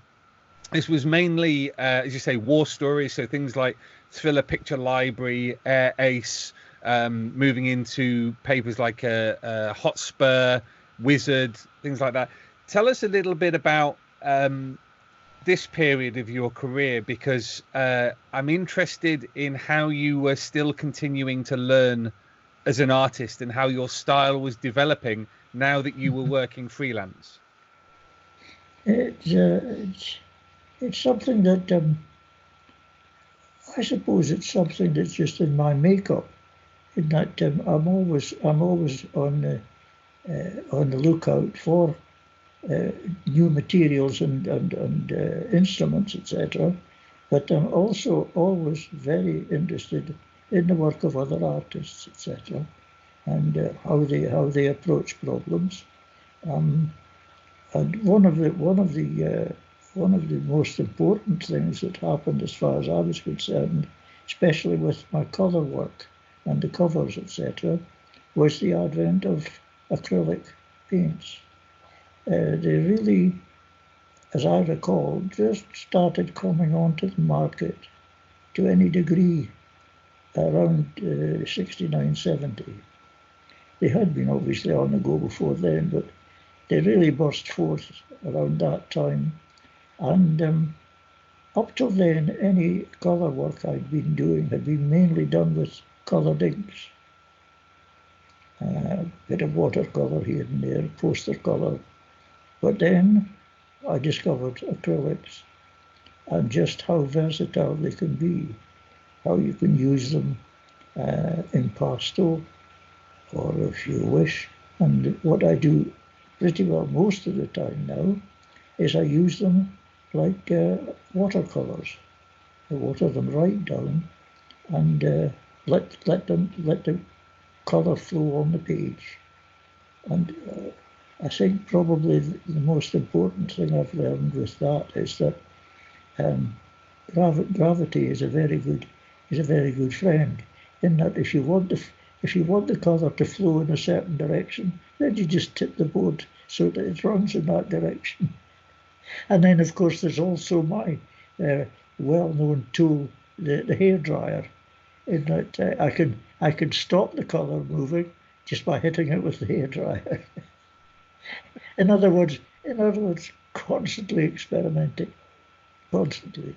this was mainly, as you say, war stories. So things like Thriller Picture Library, Air Ace, moving into papers like Hotspur, Wizard, things like that. Tell us a little bit about this period of your career, because I'm interested in how you were still continuing to learn as an artist and how your style was developing now that you were working freelance. It's something that I suppose it's something that's just in my makeup. In that I'm always on the lookout for new materials and instruments, etc. But I'm also always very interested in the work of other artists, etc., and how they approach problems. And one of the most important things that happened, as far as I was concerned, especially with my colour work and the covers, etc., was the advent of acrylic paints. They really, as I recall, just started coming onto the market to any degree around 69, 70. They had been obviously on the go before then, but they really burst forth around that time. And up till then, any colour work I'd been doing had been mainly done with coloured inks. A bit of watercolour here and there, poster colour. But then I discovered acrylics and just how versatile they can be, how you can use them in pastel, or if you wish. And what I do pretty well most of the time now is I use them like watercolours. I water them right down and let the colour flow on the page. And I think probably the most important thing I've learned with that is that gravity is a very good friend. In that, if you want the colour to flow in a certain direction, then you just tip the board so that it runs in that direction. And then, of course, there's also my well-known tool, the hairdryer, in that I can stop the colour moving just by hitting it with the hairdryer. In other words, constantly experimenting, constantly.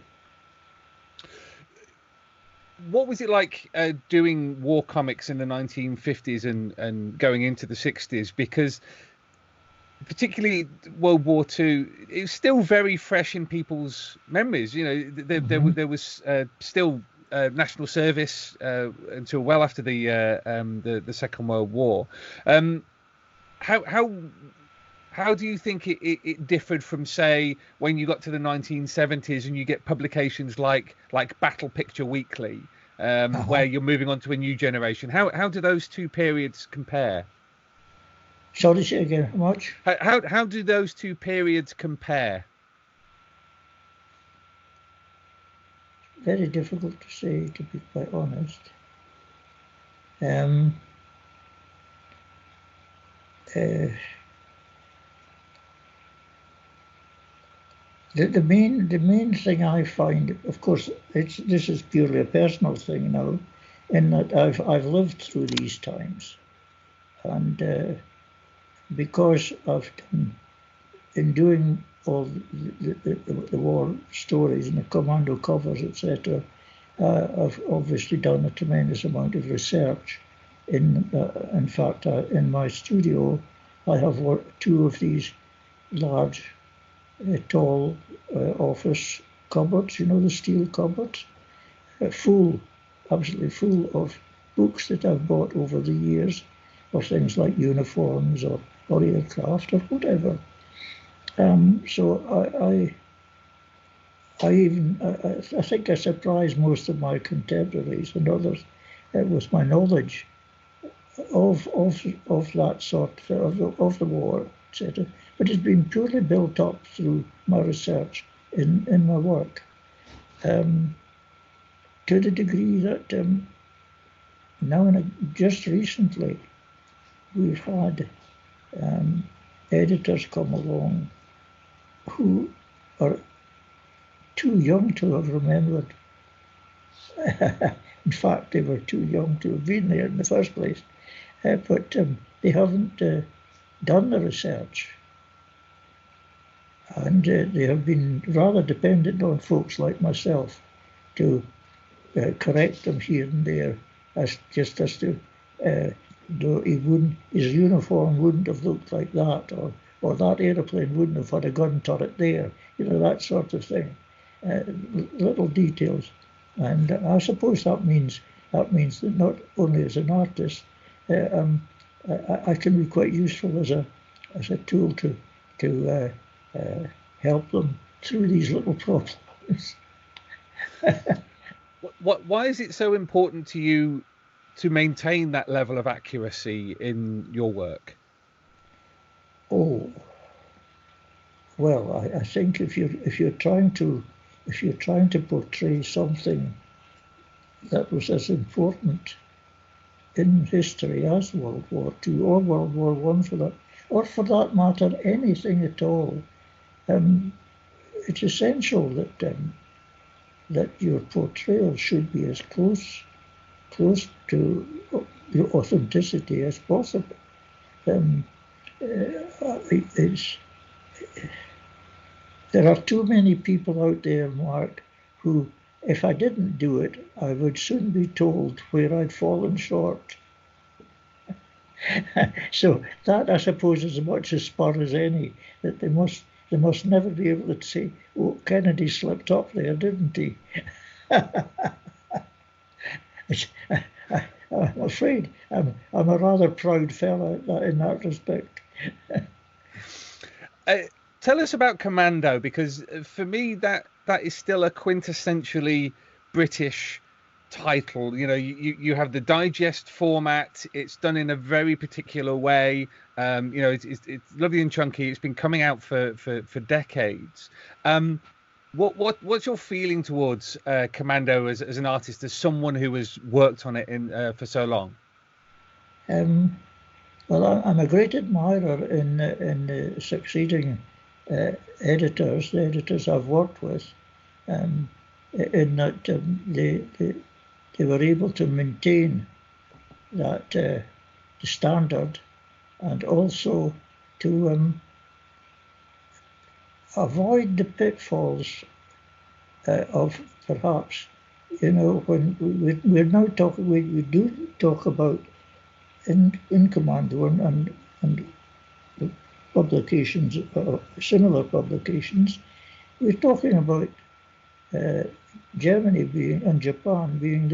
What was it like doing war comics in the 1950s and going into the 60s? Because particularly World War II, it's still very fresh in people's memories. You know, there was still national service until well after the Second World War. How how do you think it differed from, say, when you got to the 1970s and you get publications like Battle Picture Weekly, where you're moving on to a new generation? How do those two periods compare? Sorry, say again, how much? How do those two periods compare? Very difficult to say, to be quite honest. Um, the main thing I find, of course, this is purely a personal thing now, in that I've lived through these times, and because I've done, in doing all the war stories and the Commando covers, etc., I've obviously done a tremendous amount of research. In fact, in my studio, I have two of these large, tall office cupboards, you know, the steel cupboards, full, absolutely full of books that I've bought over the years, of things like uniforms or aircraft or whatever. So I think I surprised most of my contemporaries and others with my knowledge of that sort of the war, etc. But it's been purely built up through my research in my work, to the degree that now just recently we've had editors come along who are too young to have remembered. In fact, they were too young to have been there in the first place. But they haven't done the research. And they have been rather dependent on folks like myself to correct them here and there, as to his uniform wouldn't have looked like that, or that aeroplane wouldn't have had a gun turret there, you know, that sort of thing. Little details. And I suppose that means that not only as an artist, I can be quite useful as a tool to help them through these little problems. Why is it so important to you to maintain that level of accuracy in your work? Oh, well, I think if you're trying to portray something that was as important in history as World War II or World War One, or for that matter, anything at all, it's essential that your portrayal should be as close to your authenticity as possible. There are too many people out there, Mark, who, if I didn't do it, I would soon be told where I'd fallen short. So that, I suppose, is as much a spur as any, that they must never be able to say, "Oh, Kennedy slipped up there, didn't he?" I'm afraid I'm a rather proud fella in that respect. Tell us about Commando, because for me that is still a quintessentially British title. You know, you have the digest format. It's done in a very particular way. You know, it's lovely and chunky. It's been coming out for decades. What's your feeling towards Commando as an artist, as someone who has worked on it for so long? Well, I'm a great admirer in the succeeding editors, the editors I've worked with, in that they were able to maintain that the standard, and also to avoid the pitfalls of perhaps, when we're now talking, we do talk about in Commando and publications, similar publications, we're talking about Germany and Japan being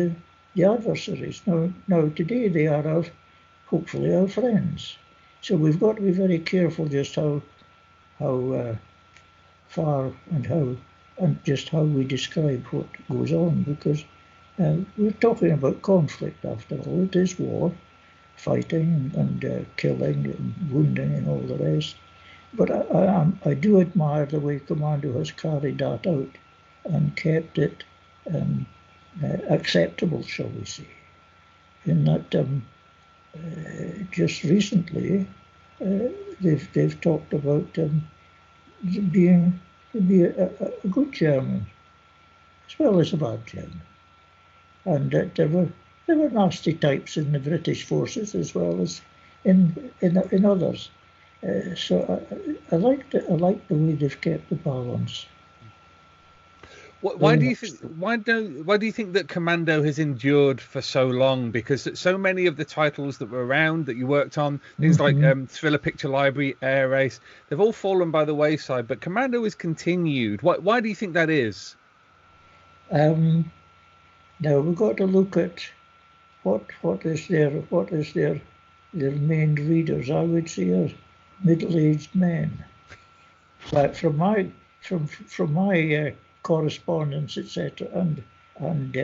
the adversaries. Now today they are hopefully our friends. So we've got to be very careful just how far and just how we describe what goes on, because we're talking about conflict after all. It is war, fighting and killing and wounding and all the rest. But I do admire the way Commando has carried that out and kept it acceptable, shall we say. In that just recently they've talked about being a good German as well as a bad German, and that there were nasty types in the British forces as well as in others. So I like the way they've kept the balance. Why do you think that Commando has endured for so long? Because so many of the titles that were around that you worked on, things like Thriller Picture Library, Air Race, they've all fallen by the wayside. But Commando has continued. Why do you think that is? Now we've got to look at what is their main readers. I would say are middle-aged men. But from my correspondence, etc., and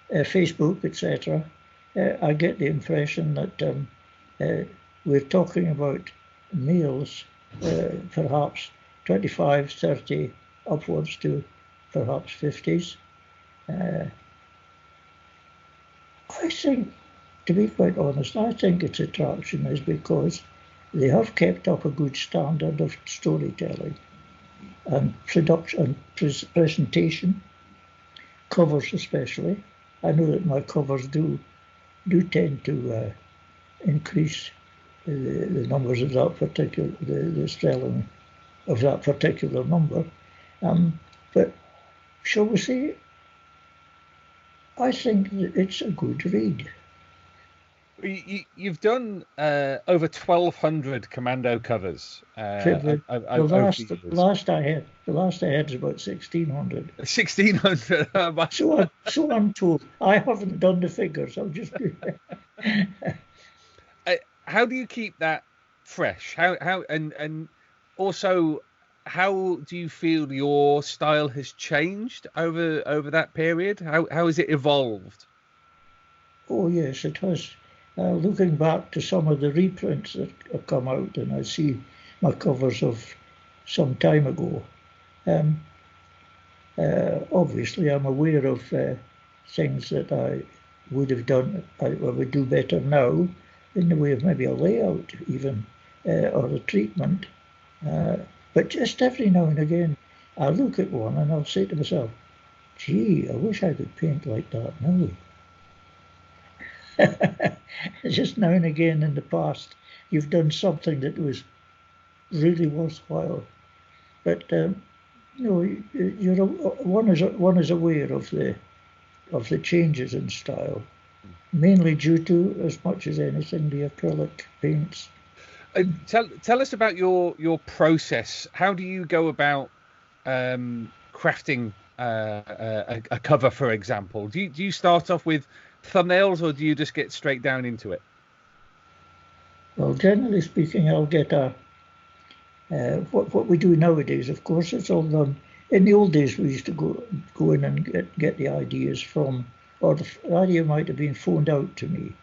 Facebook, etc., I get the impression that we're talking about males, perhaps 25, 30, upwards to perhaps 50s. I think, to be quite honest, I think its attraction is because they have kept up a good standard of storytelling and production and presentation, covers especially. I know that my covers do tend to increase the numbers of that particular, the spelling of that particular number. But shall we say, I think that it's a good read. You've done over 1,200 Commando covers. The last I had is about 1,600. 1,600. So I'm told. I haven't done the figures. I'll just do How do you keep that fresh? How and also, how do you feel your style has changed over that period? How has it evolved? Oh yes, it has. Looking back to some of the reprints that have come out, and I see my covers of some time ago, obviously I'm aware of things that I would have done, I would do better now, in the way of maybe a layout even, or a treatment. But just every now and again, I look at one and I'll say to myself, gee, I wish I could paint like that now. Just now and again in the past, you've done something that was really worthwhile. But one is aware of the changes in style, mainly due to, as much as anything, the acrylic paints. Tell us about your process. How do you go about crafting a cover, for example? Do you start off with thumbnails, or do you just get straight down into it? Well, generally speaking, I'll get what we do nowadays. Of course, it's all done. In the old days, we used to go in and get the ideas from, or the idea might have been phoned out to me,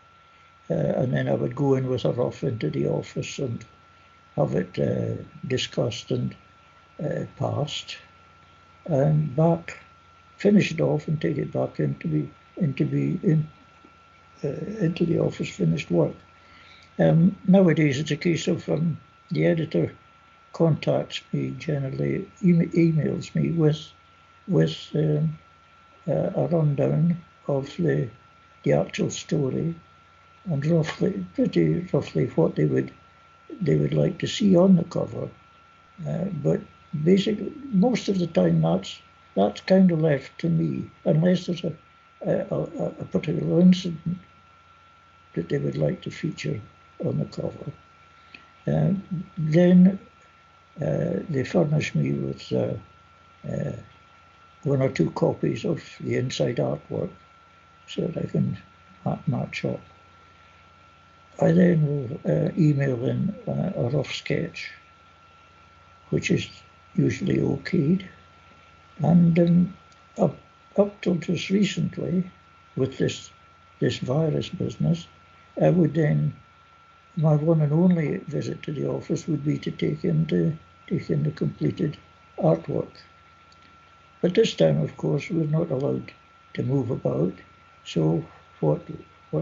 and then I would go in with a rough into the office and have it discussed and passed, and back, finish it off and take it back into the office, finished work. Nowadays it's a case of the editor contacts me, generally emails me with a rundown of the actual story and pretty roughly what they would like to see on the cover. But basically, most of the time that's kind of left to me, unless there's a particular incident that they would like to feature on the cover. Then they furnish me with one or two copies of the inside artwork so that I can match up. I then will email in a rough sketch, which is usually okayed. And up till just recently, with this virus business, I would then, my one and only visit to the office would be to take in the completed artwork. But this time, of course, we're not allowed to move about. So what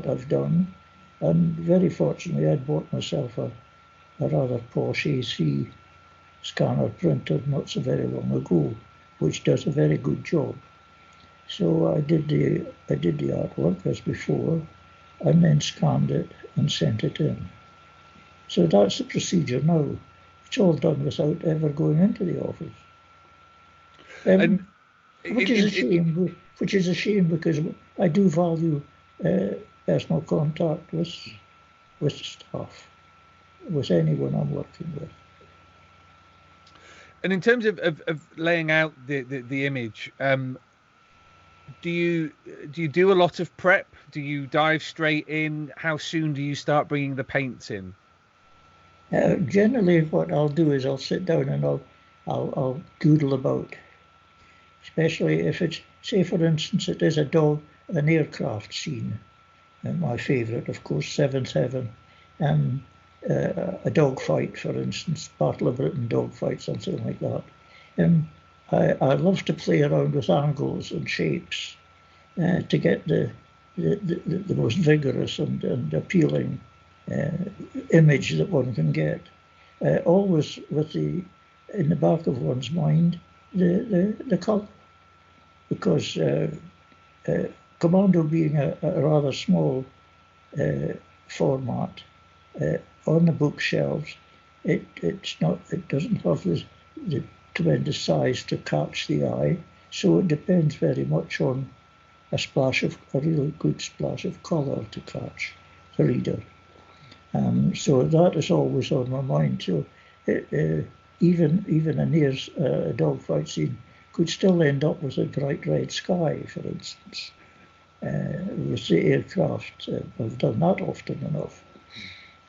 I've done, and very fortunately, I'd bought myself a rather posh AC scanner printer not so very long ago, which does a very good job. So I did the artwork as before, and then scanned it and sent it in. So that's the procedure now. It's all done without ever going into the office. Which is a shame because I do value personal contact with staff, with anyone I'm working with. And in terms of laying out the image, do you do a lot of prep? Do you dive straight in? How soon do you start bringing the paints in? Generally, what I'll do is I'll sit down and I'll doodle about. Especially if it's, say for instance, it is an aircraft scene. And my favourite, of course, Seventh Heaven. A dogfight, for instance, Battle of Britain dogfight, something like that. I love to play around with angles and shapes to get the most vigorous and appealing image that one can get. Always with in the back of one's mind, the colour, because Commando being a rather small format, on the bookshelves, it doesn't have the tremendous size to catch the eye, so it depends very much on a really good splash of colour to catch the reader. So that is always on my mind. So even a dogfight scene could still end up with a bright red sky, for instance. With the aircraft, I've done that often enough.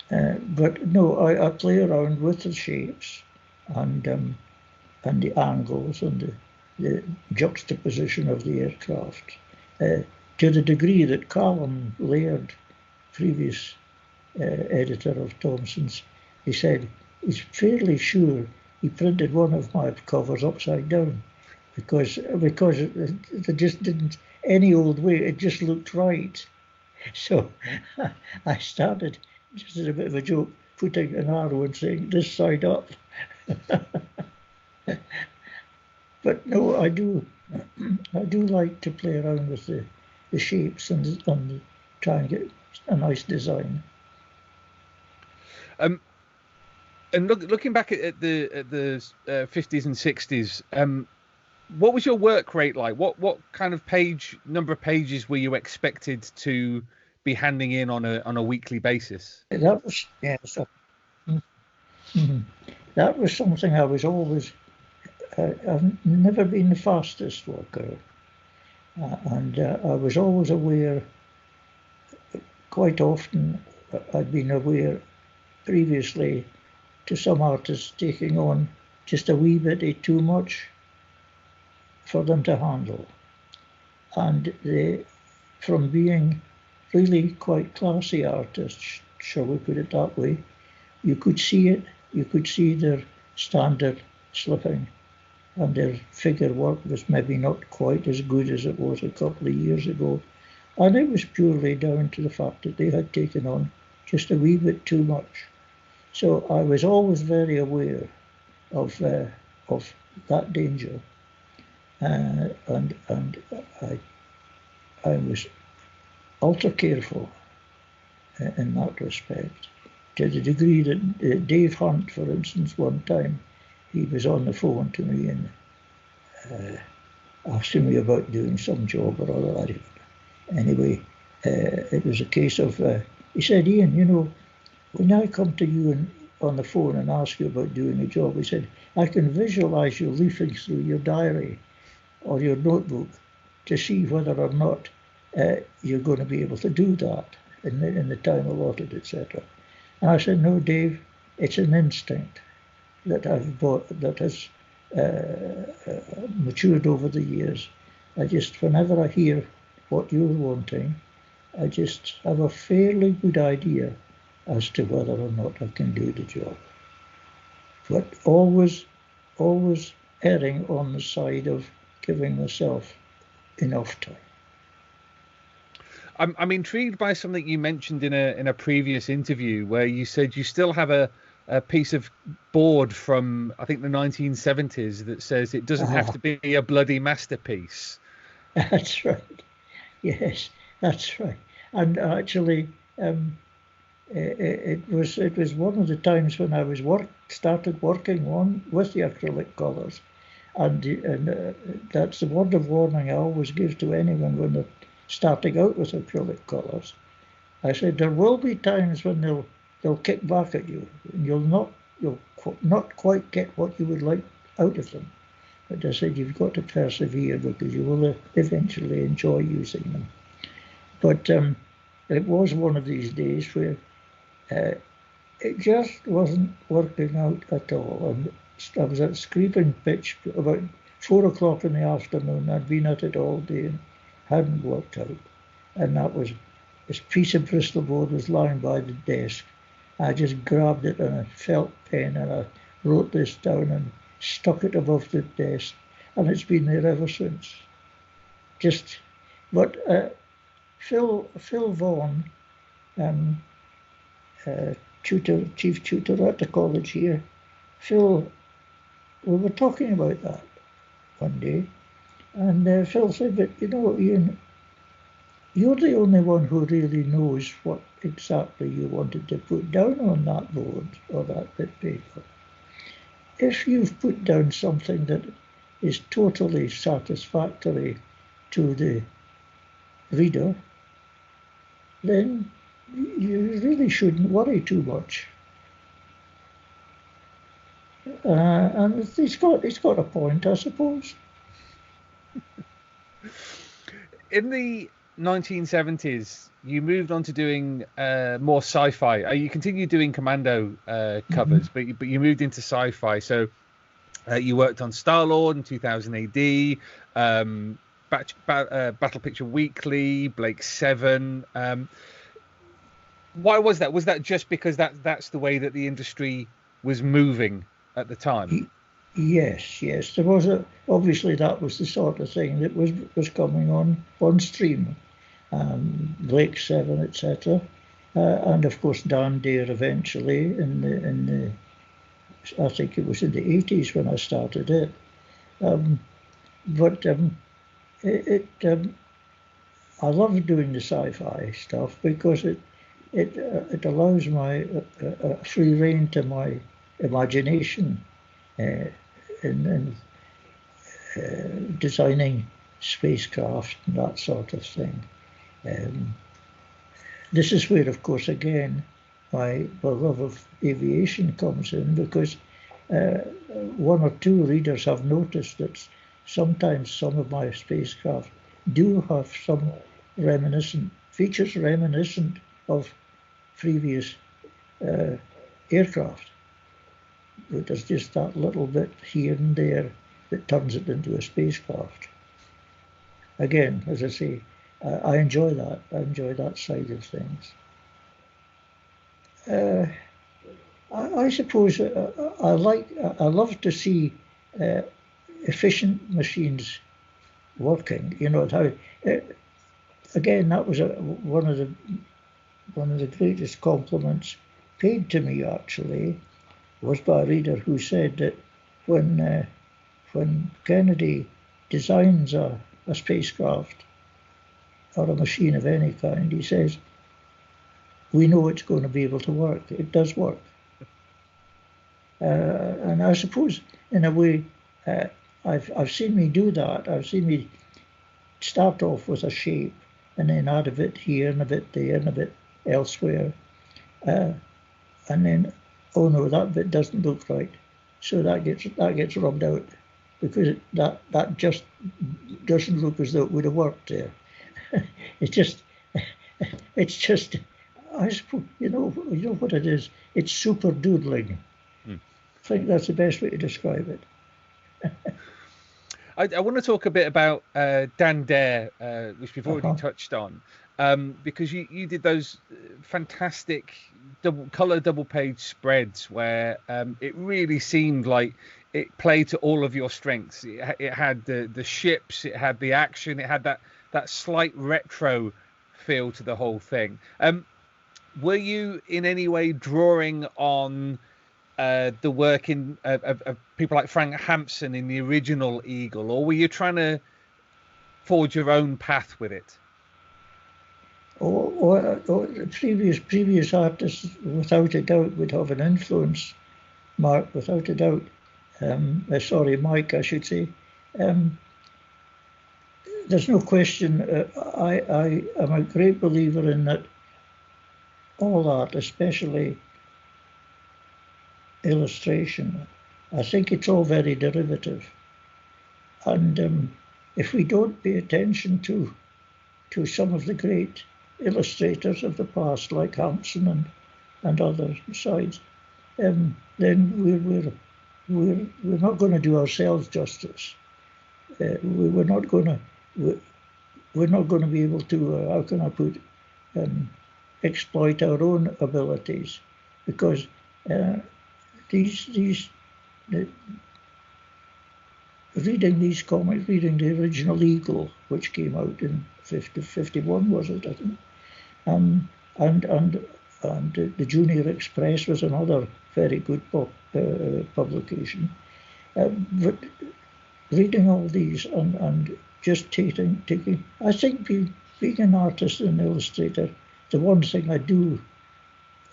But no, I play around with the shapes and the angles and the juxtaposition of the aircraft to the degree that Callum Laird, previous editor of Thomson's, he said he's fairly sure he printed one of my covers upside down because it just didn't any old way, it just looked right. So I started, just as a bit of a joke, putting an arrow and saying this side up. But no, I do like to play around with the shapes and try and get a nice design. And looking back at the 50s and 60s, what was your work rate like? What kind of number of pages were you expected to be handing in on a weekly basis? That was that was something I was always. I've never been the fastest worker, and I was always aware. Quite often, I'd been aware previously to some artists taking on just a wee bit too much for them to handle, and from being really quite classy artists, shall we put it that way, you could see it. You could see their standard slipping, and their figure work was maybe not quite as good as it was a couple of years ago. And it was purely down to the fact that they had taken on just a wee bit too much. So I was always very aware of that danger, and I was ultra careful in that respect, to the degree that Dave Hunt, for instance, one time, he was on the phone to me and asking me about doing some job or other. Anyway, it was a case of, he said, Ian, when I come to you on the phone and ask you about doing a job, he said, I can visualise you leafing through your diary or your notebook to see whether or not you're going to be able to do that in the time allotted, etc. And I said, no, Dave, it's an instinct that that has matured over the years. Whenever I hear what you're wanting, I just have a fairly good idea as to whether or not I can do the job. But always erring on the side of giving myself enough time. I'm intrigued by something you mentioned in a previous interview where you said you still have a piece of board from, I think, the 1970s that says it doesn't have to be a bloody masterpiece. That's right. Yes, that's right. And actually, it was one of the times when I started working with the acrylic colours, and that's the word of warning I always give to anyone when they're starting out with acrylic colours. I said there will be times when they'll kick back at you, and you'll not quite get what you would like out of them. But I said you've got to persevere because you will eventually enjoy using them. But it was one of these days where it just wasn't working out at all. And I was at scraping pitch about 4 o'clock in the afternoon. I'd been at it all day and hadn't worked out. And this piece of Bristol board was lying by the desk. I just grabbed it and a felt pen and I wrote this down and stuck it above the desk. And it's been there ever since. Phil Vaughan, chief tutor at the college here, Phil, we were talking about that one day, and Phil said, but Ian, you're the only one who really knows what exactly you wanted to put down on that board or that bit of paper. If you've put down something that is totally satisfactory to the reader, then you really shouldn't worry too much. And he's got a point, I suppose. In the 1970s, you moved on to doing more sci-fi. You continued doing Commando covers, but you moved into sci-fi. So you worked on Star-Lord in 2000 AD, Battle Picture Weekly, Blake 7. Why was that? Was that just because that's the way that the industry was moving at the time? Yes. There was obviously that was the sort of thing that was coming on stream. Blake 7, etc. And of course Dundee eventually in the I think it was in the 80s when I started it. I love doing the sci-fi stuff because it allows my free rein to my imagination in designing spacecraft and that sort of thing. This is where, of course, again, my love of aviation comes in, because one or two readers have noticed that sometimes some of my spacecraft do have some features reminiscent of previous aircraft. But there's just that little bit here and there that turns it into a spacecraft. Again, as I say, I enjoy that. I enjoy that side of things. I suppose I love to see efficient machines working. Again, that was one of the greatest compliments paid to me, actually, was by a reader who said that when Kennedy designs a spacecraft or a machine of any kind, he says, we know it's going to be able to work. It does work. And I suppose, in a way, I've seen me do that. I've seen me start off with a shape and then add a bit here and a bit there and a bit elsewhere. And then, oh no, that bit doesn't look right. So that gets rubbed out because that just doesn't look as though it would have worked there. It's just, I suppose, you know what it is. It's super doodling. I think that's the best way to describe it. I want to talk a bit about Dundee, which we've already touched on, because you did those fantastic double page spreads where it really seemed like it played to all of your strengths. It had the ships, it had the action, it had that slight retro feel to the whole thing. Were you in any way drawing on the work of people like Frank Hampson in the original Eagle, or were you trying to forge your own path with it? Previous artists, without a doubt, would have an influence. Mark, without a doubt. Mike, I should say. There's no question. I am a great believer in that all art, especially illustration, I think it's all very derivative. And if we don't pay attention to some of the great illustrators of the past, like Hampson and other sides, then we're not going to do ourselves justice. We're not going to be able to, how can I put, exploit our own abilities, because reading these comics, reading the original Eagle, which came out in 51, was it, I think, and the Junior Express was another very good publication. But reading all these and just taking, I think being an artist and an illustrator, the one thing I do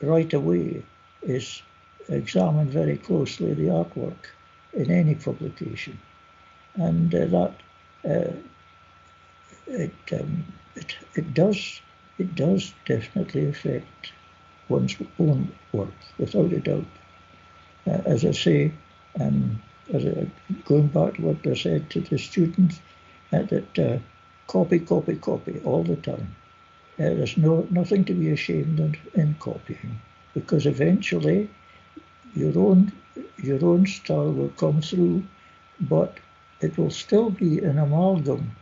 right away is examine very closely the artwork in any publication, and it does definitely affect one's own work, without a doubt. As I say, going back to what I said to the students, that copy all the time. There's nothing to be ashamed of in copying, because eventually your own style will come through, but it will still be an amalgam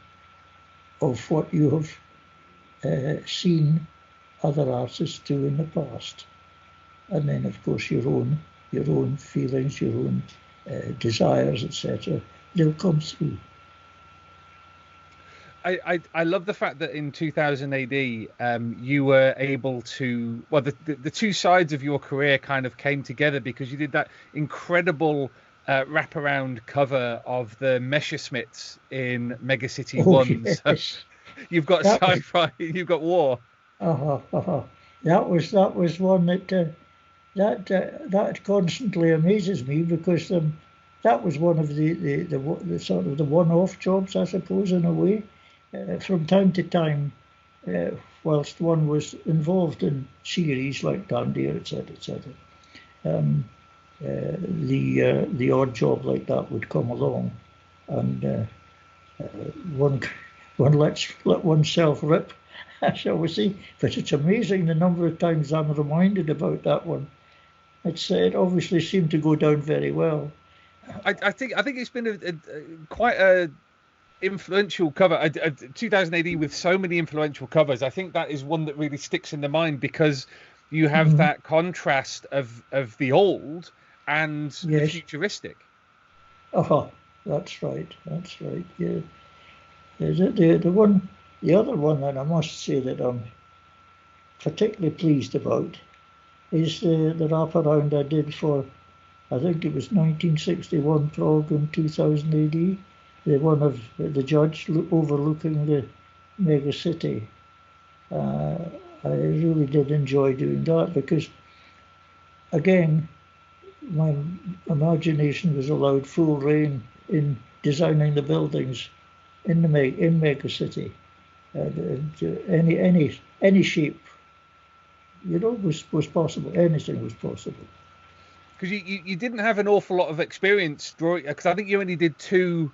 of what you have seen other artists do in the past, and then of course your own feelings, your own desires, etc. They'll come through. I love the fact that in 2000 AD you were able to, well, the two sides of your career kind of came together, because you did that incredible wraparound cover of the Messerschmitts in Mega City 1. Yes. So you've got sci-fi, you've got war. That was one that constantly amazes me, because that was one of the sort of the one-off jobs, I suppose, in a way. From time to time, whilst one was involved in series like Dundee, etc., the odd job like that would come along, and one let oneself rip, shall we say. But it's amazing the number of times I'm reminded about that one. It obviously seemed to go down very well. I think it's been quite a influential cover. 2000 AD with so many influential covers. I think that is one that really sticks in the mind, because you have that contrast of the old and the futuristic. That's right. Yeah. The other one that I must say that I'm particularly pleased about is the wraparound I did for, I think it was 1961 Prague and 2000 AD. The one of the judge overlooking the mega city. I really did enjoy doing that, because, again, my imagination was allowed full rein in designing the buildings in Mega City. Any shape, was possible. Anything was possible. Because you didn't have an awful lot of experience drawing, because I think you only did 2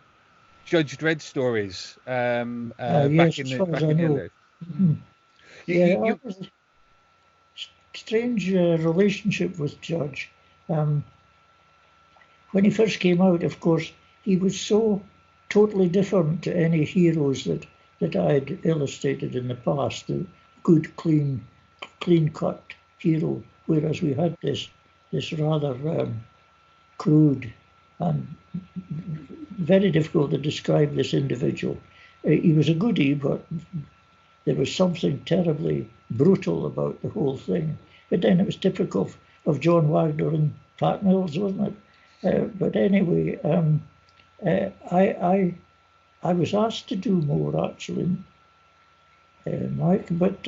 Judge Dredd stories Yes, as far as I know. Mm-hmm. I was a strange relationship with Judge. When he first came out, of course, he was so totally different to any heroes that I had illustrated in the past. The good, clean-cut hero, whereas we had this rather crude and very difficult to describe this individual. He was a goodie, but there was something terribly brutal about the whole thing. But then it was typical of John Wagner and Pat Mills, wasn't it? But anyway, I was asked to do more, actually, Mike, but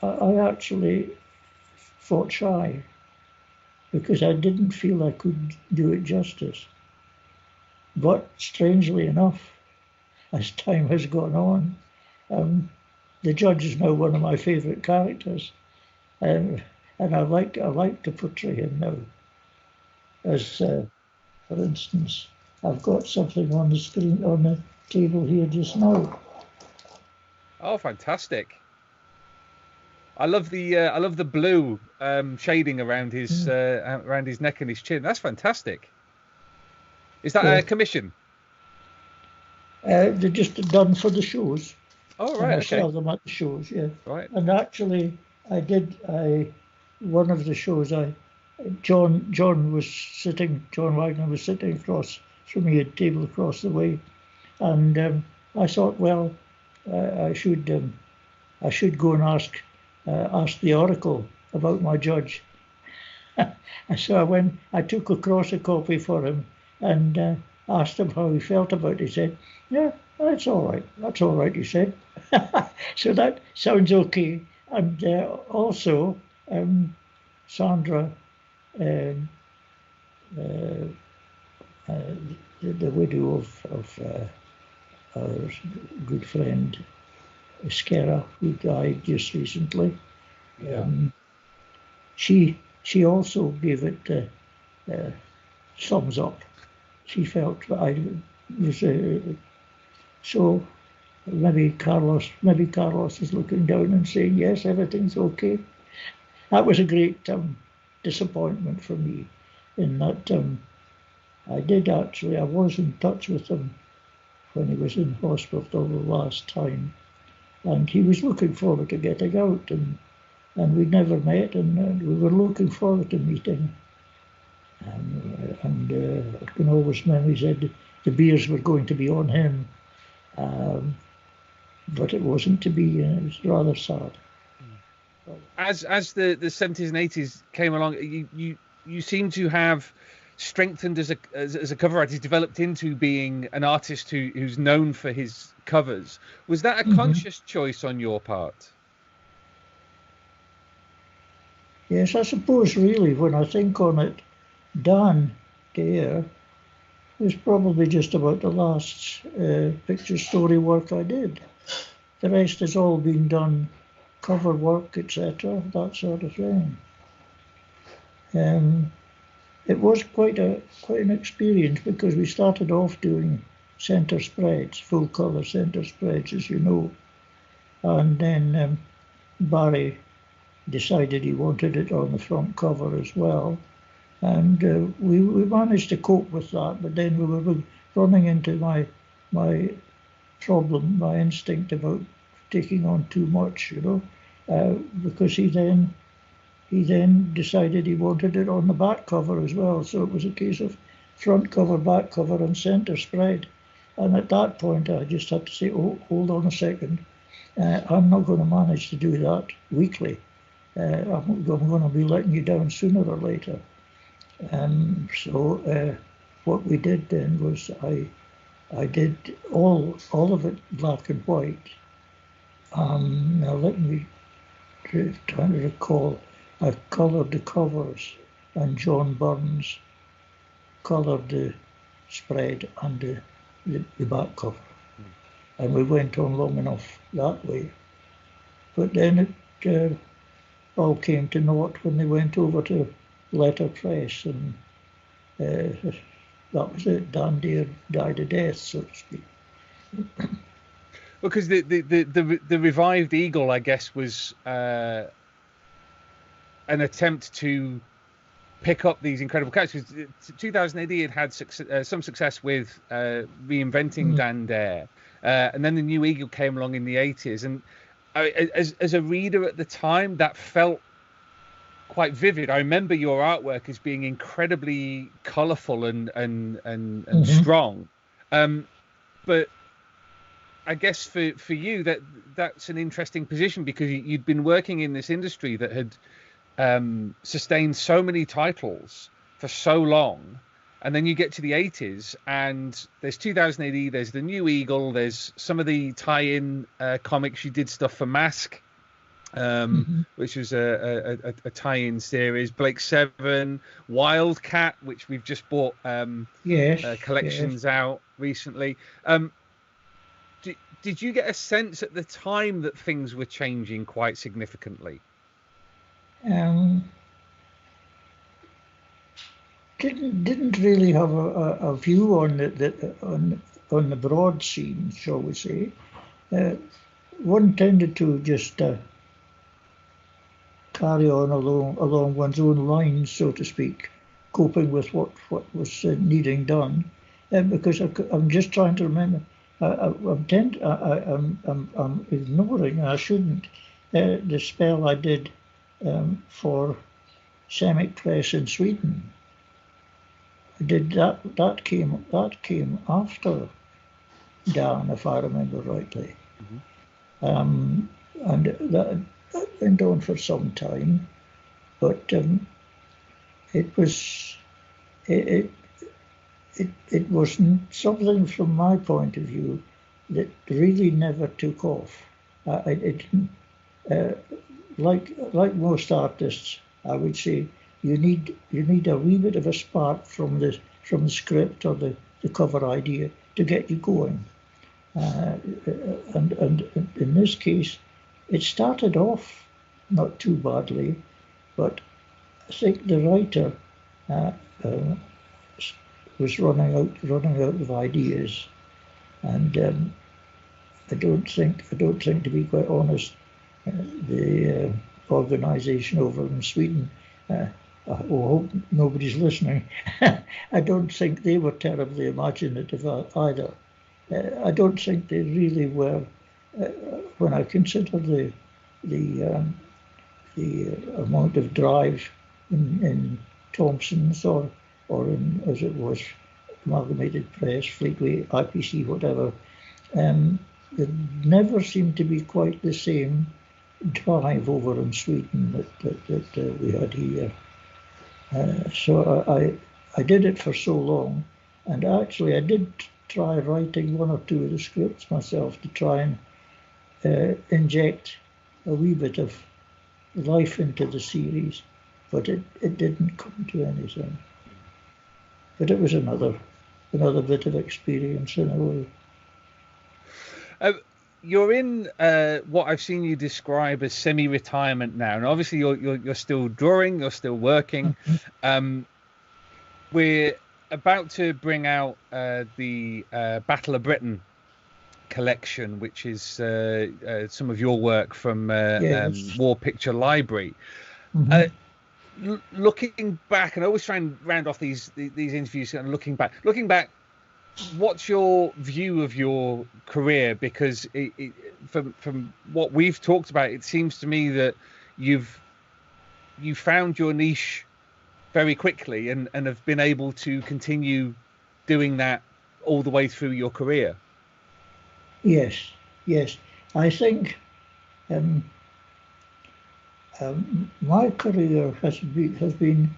I actually fought shy because I didn't feel I could do it justice. But strangely enough, as time has gone on, the Judge is now one of my favourite characters, and I like to portray him now. As for instance, I've got something on the screen on the table here just now. Oh, fantastic! I love the blue shading around his neck and his chin. That's fantastic. Is that a commission? They're just done for the shows. Oh, right. And I sell them at the shows, yeah. Right. And actually, one of the shows, John Wagner was sitting across from me at a table across the way, and I thought, well, I should go and ask the Oracle about my Judge. So I took across a copy for him and asked him how he felt about it. He said, yeah, that's all right, he said. So that sounds okay. And also, Sandra, the widow of our good friend Skera, who died just recently, she also gave it thumbs up. She felt I was so. Maybe Carlos is looking down and saying, yes, everything's okay. That was a great disappointment for me, in that I was in touch with him when he was in hospital the last time, and he was looking forward to getting out, and we never met, and we were looking forward to meeting. And I can always remember he said the beers were going to be on him. But it wasn't to be. It was rather sad. As the 70s and 80s came along, you seem to have strengthened as a cover artist, developed into being an artist who's known for his covers. Was that a conscious choice on your part? Yes, I suppose really when I think on it, Dan Dare was probably just about the last picture story work I did. The rest has all been done, cover work, etc., that sort of thing. It was quite an experience because we started off doing centre spreads, full colour centre spreads, as you know, and then Barry decided he wanted it on the front cover as well, and we managed to cope with that. But then we were running into my problem, my instinct about taking on too much, because he then decided he wanted it on the back cover as well. So it was a case of front cover, back cover, and centre spread. And at that point, I just had to say, oh, hold on a second. I'm not going to manage to do that weekly. I'm going to be letting you down sooner or later. So what we did then was I did all of it black and white. Now let me try to recall. I coloured the covers, and John Burns coloured the spread and the back cover. And we went on long enough that way. But then it all came to naught when they went over to letterpress, and that was it. Dundee died a death, so to speak. Because the revived Eagle, I guess, was an attempt to pick up these incredible characters. 2000 AD had some success with reinventing Dundee, and then the new Eagle came along in the 80s. And as a reader at the time, that felt quite vivid. I remember your artwork as being incredibly colourful and strong. But I guess for you that's an interesting position, because you'd been working in this industry that had sustained so many titles for so long, and then you get to the 80s and there's 2000 AD, there's the new Eagle, there's some of the tie-in comics. You did stuff for Mask, which was a tie-in series, Blake 7, Wildcat, which we've just bought collections out recently. Did you get a sense at the time that things were changing quite significantly? Didn't really have a view on the broad scene, shall we say. One tended to just carry on along one's own lines, so to speak, coping with what was needing done. Because I'm just trying to remember. I'm ignoring. I shouldn't. The spell I did for Semic Press in Sweden. I did that. That came after Dan, if I remember rightly. And that went on for some time, but it wasn't something, from my point of view, that really never took off. It didn't. Like most artists, I would say you need a wee bit of a spark from the script or the cover idea to get you going. And in this case, it started off not too badly, but I think the writer was running out of ideas, and I don't think, to be quite honest, the organisation over in Sweden, I hope nobody's listening, I don't think they were terribly imaginative either. I don't think they really were. When I consider the amount of drive in Thomson's or in, as it was, Amalgamated Press, Fleetway, IPC, whatever, it never seemed to be quite the same drive over in Sweden that we had here. So I did it for so long, and actually I did try writing one or two of the scripts myself to try and inject a wee bit of life into the series, but it didn't come to anything. But it was another bit of experience in a way. You're in what I've seen you describe as semi-retirement now, and obviously you're still drawing, you're still working. We're about to bring out the Battle of Britain collection, which is some of your work from War Picture Library. Looking back, and I always try and round off these interviews, and looking back, what's your view of your career? Because from what we've talked about, it seems to me that you found your niche very quickly and have been able to continue doing that all the way through your career. Yes. I think my career has been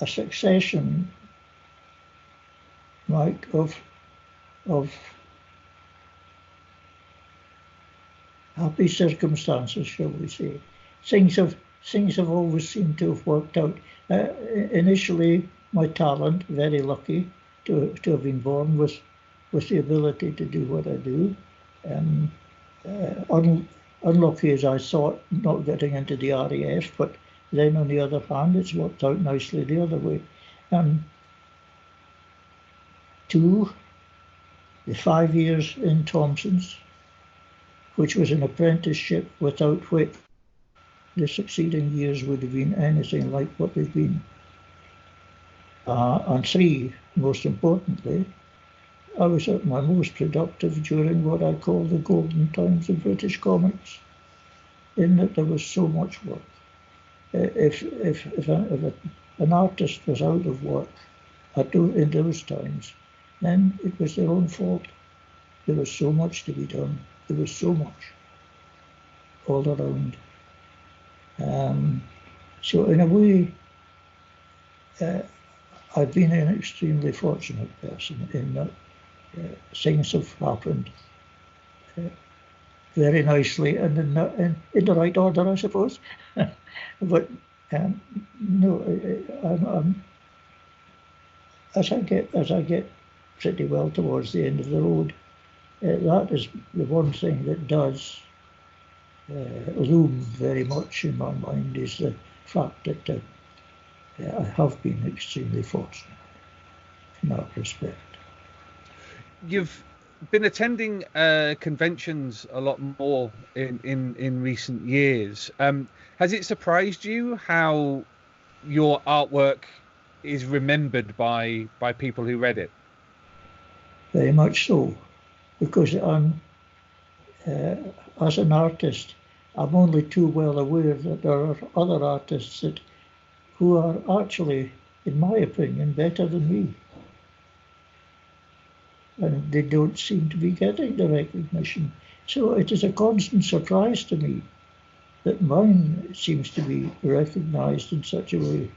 a succession, Mike, of happy circumstances, shall we say. Things things have always seemed to have worked out. Initially, my talent, very lucky to have been born with the ability to do what I do. Unlucky as I thought, not getting into the RAF, but then on the other hand, it's worked out nicely the other way. Two, the 5 years in Thomson's, which was an apprenticeship without which the succeeding years would have been anything like what they've been. And three, most importantly, I was at my most productive during what I call the golden times of British comics, in that there was so much work. If an artist was out of work in those times, then it was their own fault. There was so much to be done. There was so much all around. So in a way, I've been an extremely fortunate person in that things have happened very nicely and in the right order, I suppose. But no, I'm, as I get pretty well towards the end of the road, that is the one thing that does loom very much in my mind, is the fact that I have been extremely fortunate in that respect. You've been attending conventions a lot more in recent years. Has it surprised you how your artwork is remembered by people who read it? Very much so, because I'm, as an artist, I'm only too well aware that there are other artists who are actually, in my opinion, better than me. And they don't seem to be getting the recognition. So it is a constant surprise to me that mine seems to be recognised in such a way.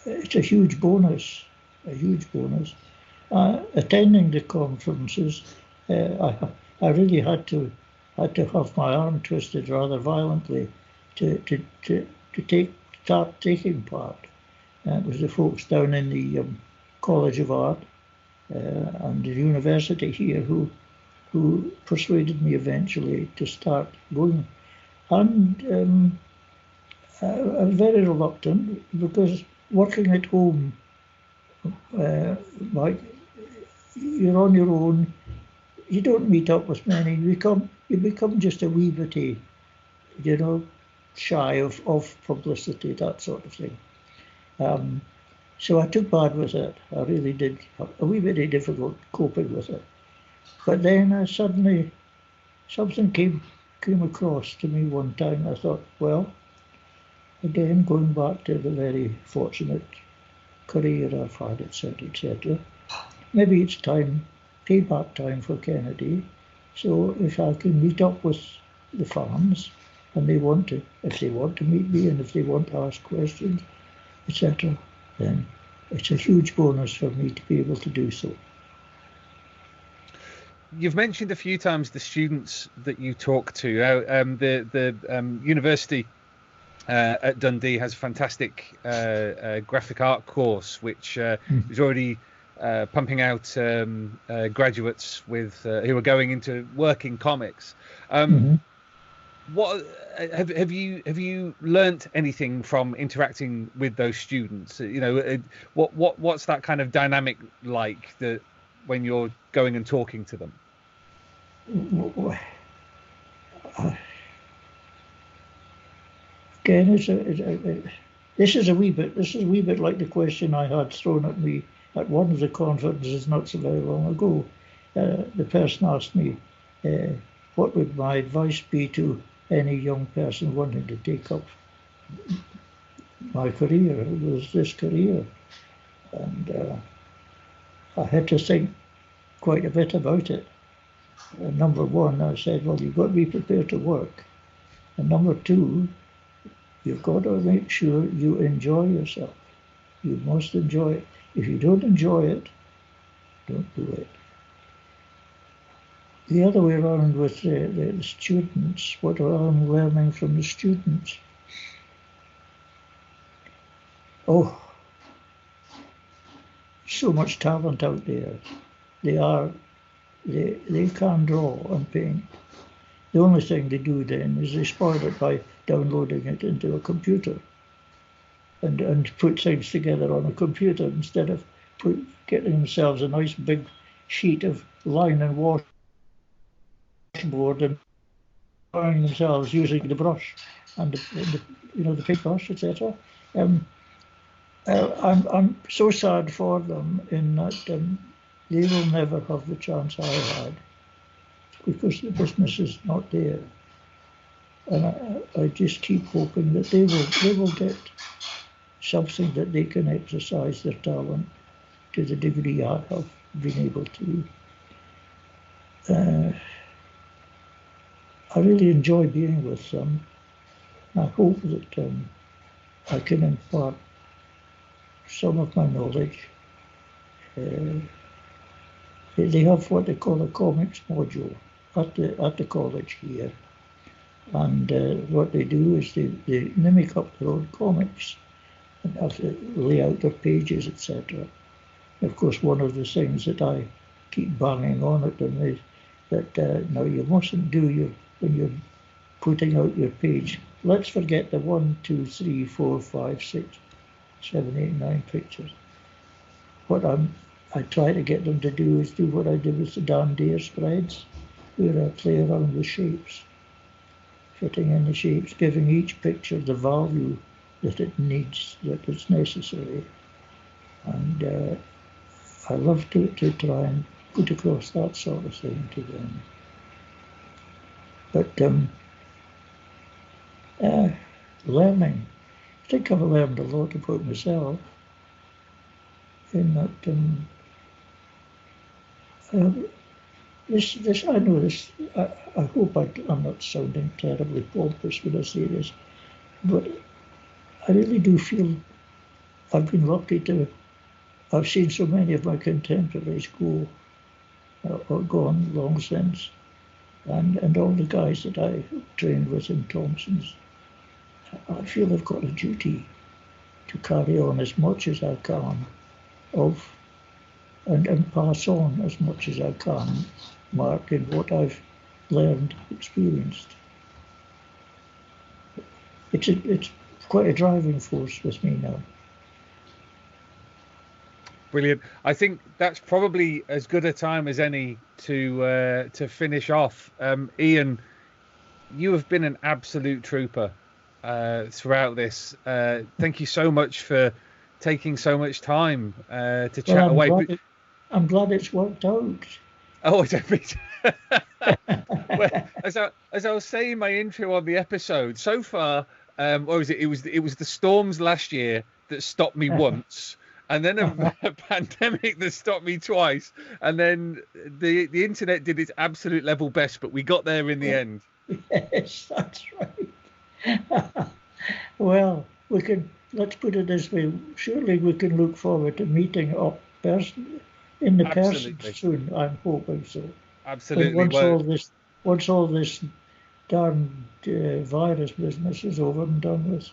It's a huge bonus, attending the conferences, I really had to have my arm twisted rather violently to start taking part. It was the folks down in the College of Art and the university here who persuaded me eventually to start going. And I'm very reluctant, because working at home, you're on your own. You don't meet up with many. You become just a wee bit, shy of publicity, that sort of thing. So I took bad with it. I really did. A wee bit difficult coping with it. But then suddenly something came across to me one time. I thought, well, again, going back to the very fortunate career I've had, etc. Maybe it's payback time for Kennedy. So if I can meet up with the fans, and if they want to meet me, and if they want to ask questions, etc., then it's a huge bonus for me to be able to do so. You've mentioned a few times the students that you talk to. The university at Dundee has a fantastic graphic art course, which is already pumping out graduates who are going into work in comics. What have you learnt anything from interacting with those students? What's that kind of dynamic like, that when you're going and talking to them? Again, this is a wee bit like the question I had thrown at me at one of the conferences not so very long ago. The person asked me, what would my advice be to any young person wanting to take up my career? It was this career. And I had to think quite a bit about it. Number one, I said, well, you've got to be prepared to work. And number two, you've got to make sure you enjoy yourself. You must enjoy it. If you don't enjoy it, don't do it. the other way around with the students, what I'm learning from the students. Oh, so much talent out there. They can draw and paint. The only thing they do then is they spoil it by downloading it into a computer and put things together on a computer instead of getting themselves a nice big sheet of line and washboard and drawing themselves using the brush and the paintbrush, etc. I'm so sad for them in that they will never have the chance I had because the business is not there, and I just keep hoping that they will get something that they can exercise their talent to the degree I have been able to. I really enjoy being with them. I hope that I can impart some of my knowledge. They have what they call a comics module at the college here, and what they do is they mimic up their own comics and have to lay out their pages, etc. Of course, one of the things that I keep banging on at them is that now you mustn't do when you're putting out your page. Let's forget the 1, 2, 3, 4, 5, 6, 7, 8, 9 pictures. What I try to get them to do is do what I did with the Dundee spreads, where I play around with shapes, fitting in the shapes, giving each picture the value that it needs, that it's necessary. And I love to try and put across that sort of thing to them. But learning, I think I've learned a lot about myself in that this I know this. I hope I'm not sounding terribly pompous when I say this, but I really do feel I've been lucky to. I've seen so many of my contemporaries go or gone long since, and all the guys that I trained with in Thomson's. I feel I've got a duty to carry on as much as I can and pass on as much as I can, Mark, in what I've learned, experienced. It's quite a driving force with me now. Brilliant. I think that's probably as good a time as any to finish off. Ian, you have been an absolute trooper throughout this. Thank you so much for taking so much time to chat away. I'm glad it's worked out. Oh, I don't mean well, as I was saying in my intro on the episode, so far, what was it? It was the storms last year that stopped me once. And then a pandemic that stopped me twice, and then the internet did its absolute level best, but we got there in the end. Yes, that's right. Well, let's put it this way. Surely we can look forward to meeting up person soon. I'm hoping so. Absolutely. Once all this darn virus business is over and done with.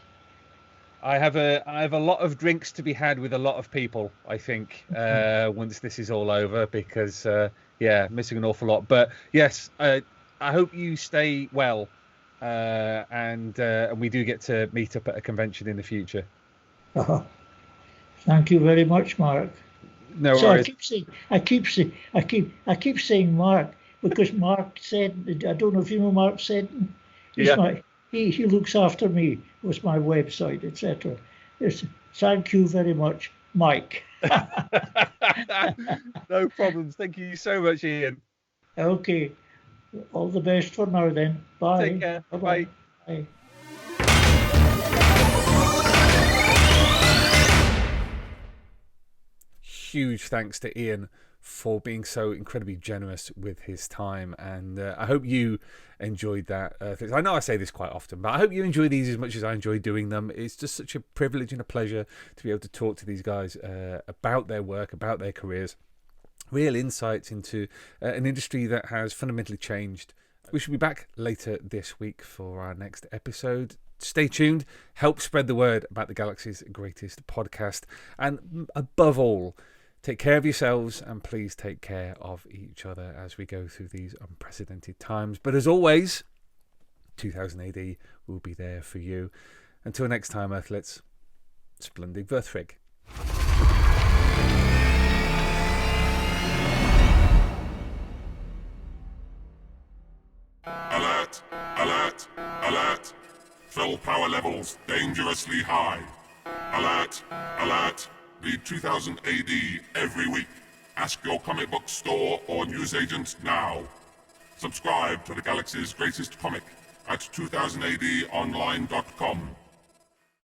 I have a lot of drinks to be had with a lot of people, I think, once this is all over, because missing an awful lot. But yes, I hope you stay well, and we do get to meet up at a convention in the future. Thank you very much, Mark. No worries. I keep saying Mark because Mark said, I don't know if you know Mark Seddon. He looks after me with my website, etc. Thank you very much, Mike. No problems. Thank you so much, Ian. Okay. All the best for now then. Bye. Take care. Bye. Bye. Huge thanks to Ian for being so incredibly generous with his time, and I hope you enjoyed that. I know I say this quite often, but I hope you enjoy these as much as I enjoy doing them. It's just such a privilege and a pleasure to be able to talk to these guys about their work, about their careers, real insights into an industry that has fundamentally changed. We should be back later this week for our next episode. Stay tuned, help spread the word about the Galaxy's greatest podcast, and above all, take care of yourselves and please take care of each other as we go through these unprecedented times. But as always, 2000 AD will be there for you. Until next time, Earthlets, Splendid Verthrig. Alert! Alert! Alert! Fill power levels dangerously high. Alert! Alert! Read 2000 AD every week. Ask your comic book store or newsagent now. Subscribe to the Galaxy's greatest comic at 2000adonline.com.